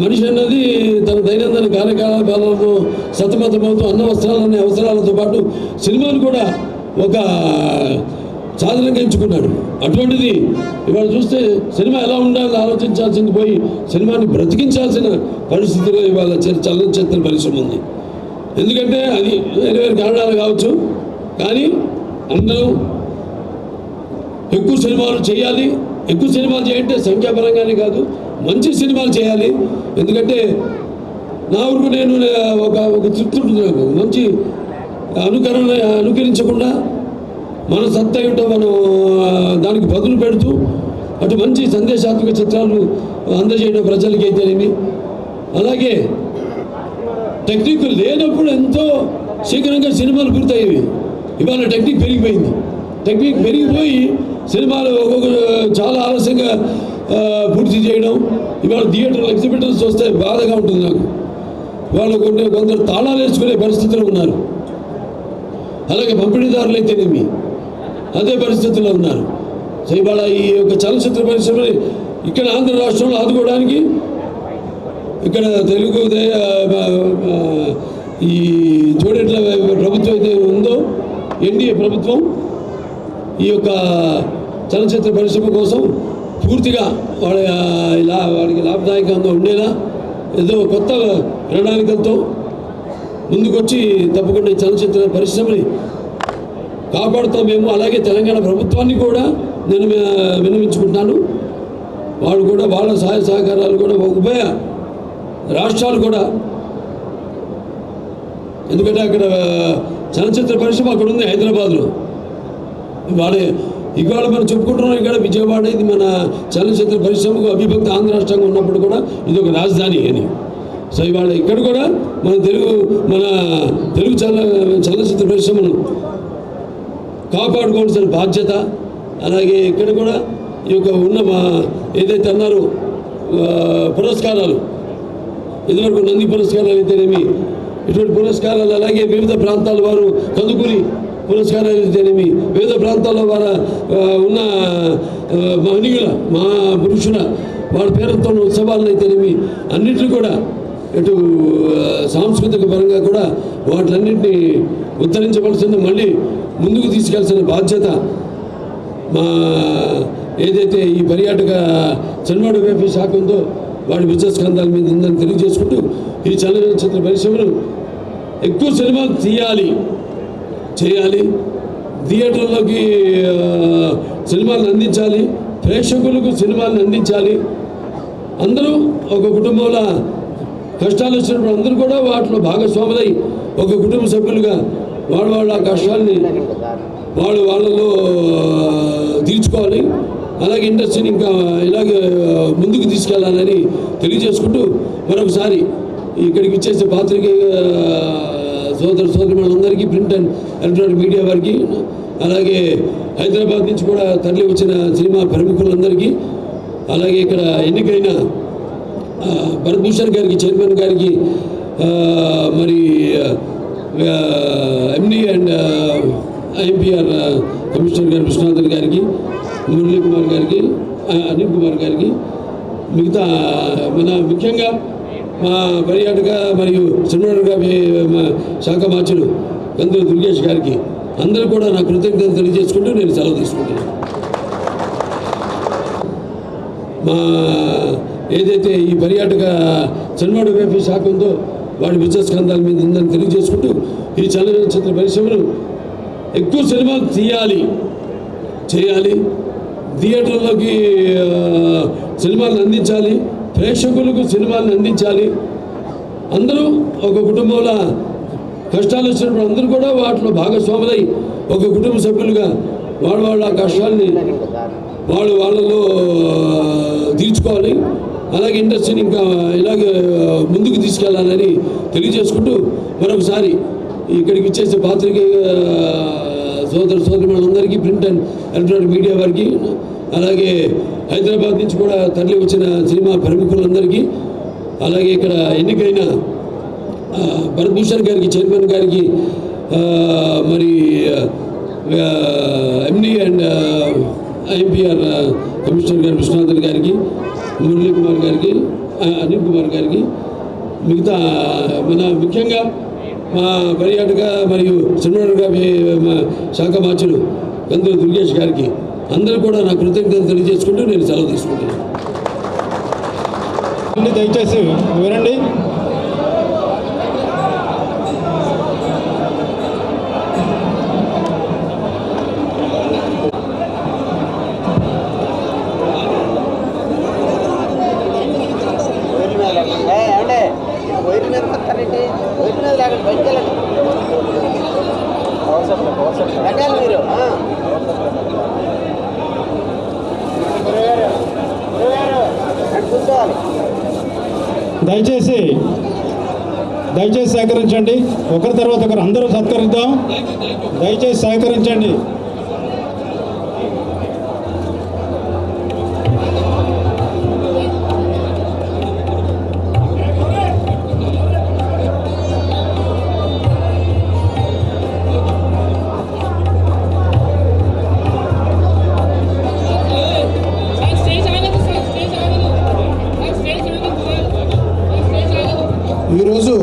మనిషి అన్నది తన దైనందిన కార్యకలాపాలలో సతమతమవుతూ అన్న వస్త్రాలనే అవసరాలతో పాటు సినిమాను కూడా ఒక సాధనంగా ఎంచుకున్నాడు. అటువంటిది ఇవాళ చూస్తే సినిమా ఎలా ఉండాలో ఆలోచించాల్సింది పోయి సినిమాని బ్రతికించాల్సిన పరిస్థితిలో ఇవాళ చలనచిత్ర పరిశ్రమ ఉంది. ఎందుకంటే అది వేరు వేరు కారణాలు కావచ్చు, కానీ అందరూ ఎక్కువ సినిమాలు చేయాలి. ఎక్కువ సినిమాలు చేయంటే సంఖ్యాపరంగానే కాదు, మంచి సినిమాలు చేయాలి. ఎందుకంటే నా వరకు నేను ఒక తృప్తి ఉంటుంది నాకు. మంచి అనుకరించకుండా మన సత్తా ఏమిటో మనం దానికి బదులు పెడుతూ అటు మంచి సందేశాత్మక చిత్రాలు అందజేయడం ప్రజలకి అయితేనేమి. అలాగే టెక్నిక్ లేనప్పుడు ఎంతో శీఘ్రంగా సినిమాలు పూర్తయ్యేవి. ఇవాళ టెక్నిక్ పెరిగిపోయింది. టెక్నిక్ పెరిగిపోయి సినిమాలు చాలా ఆలస్యంగా పూర్తి చేయడం. ఇవాళ థియేటర్లు ఎగ్జిబిటర్స్ వస్తే బాధగా ఉంటుంది నాకు. వాళ్ళు కొందరు తాళాలు వేసుకునే పరిస్థితులు ఉన్నారు. అలాగే పంపిణీదారులు అయితేనేమి అదే పరిస్థితుల్లో ఉన్నారు. సో ఇవాళ ఈ యొక్క చలనచిత్ర పరిశ్రమని ఇక్కడ ఆంధ్ర రాష్ట్రంలో ఆదుకోవడానికి ఇక్కడ తెలుగు ఈ జోడెట్ల ప్రభుత్వం అయితే ఉందో ఎన్డీఏ ప్రభుత్వం ఈ యొక్క చలనచిత్ర పరిశ్రమ కోసం పూర్తిగా వాడికి లాభదాయకంగా ఉండేలా ఏదో కొత్త ప్రణాళికలతో ముందుకొచ్చి తప్పకుండా ఈ చలనచిత్ర పరిశ్రమని కాపాడుతామేమో. అలాగే తెలంగాణ ప్రభుత్వాన్ని కూడా నేను విన్నవించుకుంటున్నాను. వాళ్ళు కూడా వాళ్ళ సహాయ సహకారాలు కూడా ఉభయ రాష్ట్రాలు కూడా, ఎందుకంటే అక్కడ చలనచిత్ర పరిశ్రమ అక్కడ ఉంది హైదరాబాద్లో. ఇవాళ మనం చెప్పుకుంటున్నాం ఇక్కడ విజయవాడ ఇది మన చలనచిత్ర పరిశ్రమకు అవిభక్త ఆంధ్ర రాష్ట్రంగా ఉన్నప్పుడు కూడా ఇది ఒక రాజధాని అని. సో ఇవాళ ఇక్కడ కూడా మన తెలుగు చలనచిత్ర పరిశ్రమను కాపాడుకోవాల్సిన బాధ్యత. అలాగే ఇక్కడ కూడా ఈ యొక్క ఉన్న ఏదైతే అన్నారో పురస్కారాలు, ఇదివరకు నంది పురస్కారాలు అయితేనేమి ఇటువంటి పురస్కారాలు, అలాగే వివిధ ప్రాంతాల వారు కందుకూరి పురస్కారాలు అయితేనేమి, వివిధ ప్రాంతాల్లో వారు ఉన్న మహనీయుల మా పురుషుల వాళ్ళ పేరుతో ఉత్సవాలను అయితేనేమి అన్నింటినీ కూడా ఇటు సాంస్కృతిక పరంగా కూడా వాటిలన్నింటినీ ఉద్ధరించవలసింది, మళ్ళీ ముందుకు తీసుకెళ్లాల్సిన బాధ్యత మా ఏదైతే ఈ పర్యాటక సినిమాటోగ్రఫీ శాఖ ఉందో వాడి బిజినెస్ కందాల మీద ఉందని తెలియజేసుకుంటూ ఈ చలనచిత్ర పరిశ్రమను ఎక్కువ సినిమాలు చేయాలి, థియేటర్లోకి సినిమాలను అందించాలి, ప్రేక్షకులకు సినిమాలను అందించాలి. అందరూ ఒక కుటుంబంలో కష్టాలు వచ్చినప్పుడు అందరూ కూడా వాటిలో భాగస్వాములై ఒక కుటుంబ సభ్యులుగా వాళ్ళ కష్టాలని వాళ్ళలో తీర్చుకోవాలి. అలాగే ఇండస్ట్రీని ఇంకా ఇలాగే ముందుకు తీసుకెళ్లాలని తెలియజేసుకుంటూ మరొకసారి ఇక్కడికి ఇచ్చేసే పాత్రికేయ సోదరులందరికీ, ప్రింట్ అండ్ ఎలక్ట్రానిక్ మీడియా వారికి, అలాగే హైదరాబాద్ నుంచి కూడా తరలి వచ్చిన సినిమా ప్రముఖులందరికీ, అలాగే ఇక్కడ ఎన్నికైన భరత్ భూషణ్ గారికి, చైర్మన్ గారికి, మరి ఎండి అండ్ ఐఎంపీఆర్ కమిషనర్ గారు విశ్వనాథన్ గారికి, మురళీ కుమార్ గారికి, అనిల్ కుమార్ గారికి, మిగతా ముఖ్యంగా మా పర్యాటక మరియు సినిమాటోగ్రఫీ శాఖ మార్చులు కందుల దుర్గేష్ గారికి అందరూ కూడా నా కృతజ్ఞతలు తెలియజేసుకుంటూ నేను సెలవు తీసుకుంటున్నాను. మా ఏదైతే ఈ పర్యాటక సినిమాటోగ్రఫీ శాఖ ఉందో వాడి బిజినెస్ కందాల మీద ఉందని తెలియజేసుకుంటూ ఈ చలనచిత్ర పరిశ్రమను ఎక్కువ సినిమాలు చేయాలి, థియేటర్లోకి సినిమాలను అందించాలి, ప్రేక్షకులకు సినిమాలను అందించాలి. అందరూ ఒక కుటుంబంలో కష్టాలు వచ్చినప్పుడు అందరూ కూడా వాటిలో భాగస్వాములై ఒక కుటుంబ సభ్యులుగా వాళ్ళ కష్టాలని వాళ్ళలో తీర్చుకోవాలి. అలాగే ఇండస్ట్రీని ఇంకా ఇలాగే ముందుకు తీసుకెళ్లాలని తెలియజేసుకుంటూ మరొకసారి ఇక్కడికి ఇచ్చేసే పాత్రికేయ సోదరులందరికీ, ప్రింట్ అండ్ ఎలక్ట్రానిక్ మీడియా వారికి, అలాగే హైదరాబాద్ నుంచి కూడా తరలి వచ్చిన సినిమా ప్రముఖులందరికీ, అలాగే ఇక్కడ ఎన్నికైన భరత్ భూషణ్ గారికి, చైర్మన్ గారికి, మరి ఎండి అండ్ ఐఎంపీఆర్ కమిషనర్ గారు విశ్వనాథన్ గారికి, మురళీ కుమార్ గారికి, అనిల్ కుమార్ గారికి, మిగతా ముఖ్యంగా మా పర్యాటక మరియు సినిమాటోగ్రఫీ శాఖ మార్చులు కందుల దుర్గేష్ గారికి అందరూ కూడా నా కృతజ్ఞతలు తెలియజేసుకుంటూ నేను సెలవు తీసుకుంటున్నాను. దయచేసి వినండి. దయచేసి సహకరించండి. ఒకరి తర్వాత ఒకరు అందరూ సత్కరిద్దాం. దయచేసి సహకరించండి. ఈరోజు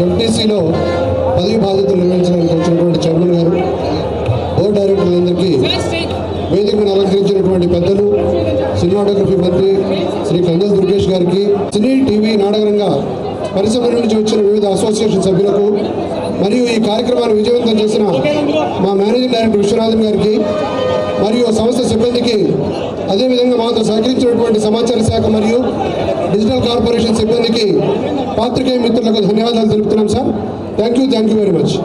ఎంటీసీలో పదవి బాధ్యతలు నిర్వహించడానికి వచ్చినటువంటి చైర్మన్ గారు, బోర్డు డైరెక్టర్లందరికీ, వేదిక మీద అలంకరించినటువంటి పెద్దలు, సినిమాటోగ్రఫీ మంత్రి శ్రీ కందుల దుర్గేష్ గారికి, సినీ టీవీ నాటకరంగ పరిశ్రమ నుంచి వచ్చిన వివిధ అసోసియేషన్ సభ్యులకు, మరియు ఈ కార్యక్రమాన్ని విజయవంతం చేసిన మా మేనేజింగ్ డైరెక్టర్ విశ్వనాథన్ గారికి మరియు సంస్థ సిబ్బందికి, అదేవిధంగా మాతో సహకరించినటువంటి సమాచార శాఖ మరియు డిజిటల్ కార్పొరేషన్ సిబ్బందికి, పాత్రికేయ మిత్రులకు ధన్యవాదాలు తెలుపుతున్నాం sir. Thank you very much.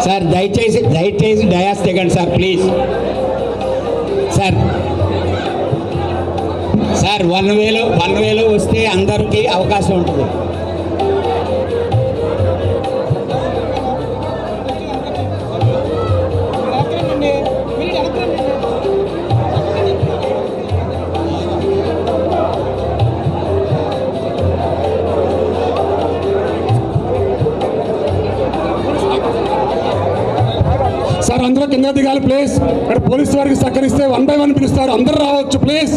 Sir దయచేసి డయాస్ దిగండి సార్, ప్లీజ్. సార్ 1000 వస్తే అందరికీ అవకాశం ఉంటుంది. సార్ అందరూ కింద దిగాలి ప్లీజ్. ఇక్కడ పోలీసు వారికి సహకరిస్తే 1 by 1 పిలుస్తారు. అందరూ రావచ్చు ప్లీజ్.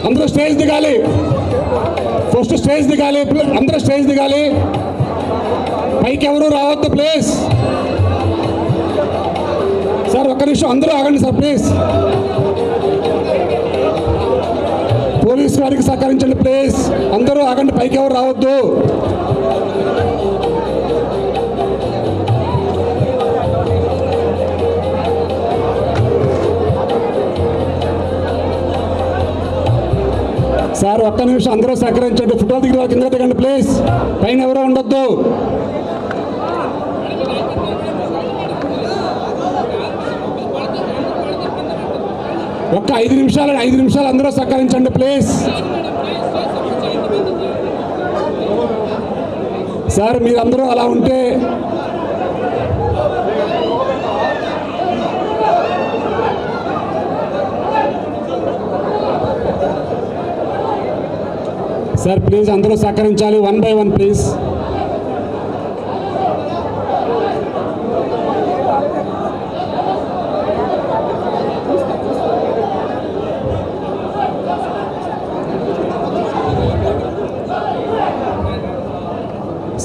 అందరూ స్టేజ్ దిగాలి. ఫస్ట్ స్టేజ్ దిగాలి. అందరూ స్టేజ్ దిగాలి. పైకి ఎవరు రావద్దు ప్లీజ్. సార్ ఒక్క నిమిషం అందరూ ఆగండి సార్ ప్లీజ్. పోలీసు వారికి సహకరించండి ప్లీజ్. అందరూ ఆగండి, పైకి ఎవరు రావద్దు. సార్ ఒక్క నిమిషం అందరూ సహకరించండి. ఫోటో దిగిన కింద దిగండి ప్లీజ్. పైన ఎవరో ఉండొద్దు. ఒక్క 5 నిమిషాలు అందరూ సహకరించండి ప్లీజ్. సార్ మీరందరూ అలా ఉంటే సార్ ప్లీజ్ అందరూ సహకరించాలి. 1 by 1 ప్లీజ్.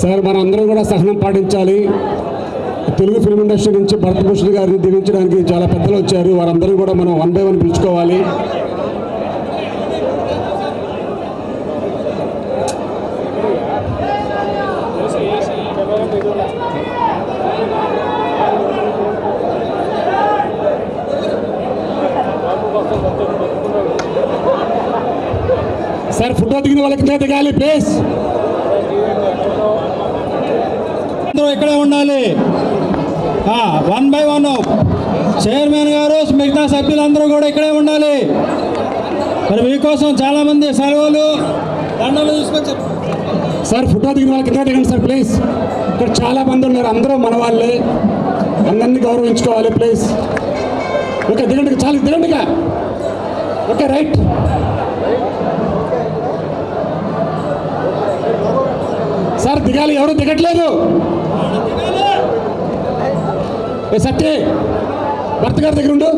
సార్ మనందరం కూడా సహనం పాటించాలి. తెలుగు ఫిల్మ్ ఇండస్ట్రీ నుంచి భరతభూషణ్ గారిని దీవించడానికి చాలా పెద్దలు వచ్చారు. వారందరూ కూడా మనం 1 by 1 పిలుచుకోవాలి. సార్ ఫోటో దిగిన వాళ్ళకి దిగాలి ప్లీజ్. అందరూ ఇక్కడే ఉండాలి. 1 by 1 చైర్మన్ గారు మిగతా సభ్యులందరూ కూడా ఇక్కడే ఉండాలి. మరి మీకోసం చాలామంది సెలవులు దండలు తీసుకొచ్చారు. సార్ ఫోటో దిగిన వాళ్ళకి కింద దిగండి సార్ ప్లీజ్. ఇక్కడ చాలా మంది ఉన్నారు, అందరూ మన వాళ్ళే, అందరినీ గౌరవించుకోవాలి ప్లీజ్. ఓకే దిగండి, చాలా దిగండి. Okay right. సార్ దిగాలి, ఎవరు దిగట్లేదు. సత్య భర్త గారి దగ్గర ఉండు,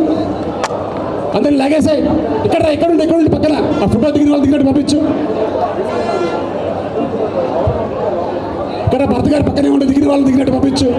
అందరిని లాగేసాయి. ఇక్కడ ఉండి పక్కన ఆ ఫోటో దిగిన వాళ్ళు దిగినట్టు పంపించు. ఇక్కడ భర్త గారి పక్కనే ఉండి దిగిన వాళ్ళు దిగినట్టు పంపించు.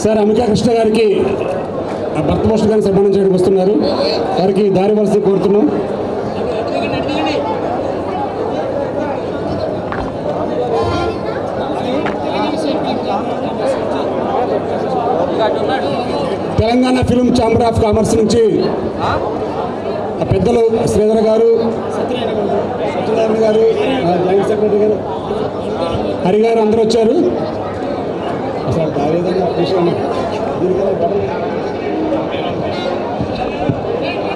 సార్ అమికా కృష్ణ గారికి భర్త పోస్ట్ గారిని సన్మానం చేయడానికి వస్తున్నారు. వారికి దారి వలస కోరుతున్నాం. Telangana film chamber of commerce నుంచి పెద్దలు శ్రీధర్ గారు, సత్యనారాయణ గారు, జాయింట్ సెక్రటరీ గారు, హరి గారు అందరూ వచ్చారు. సార్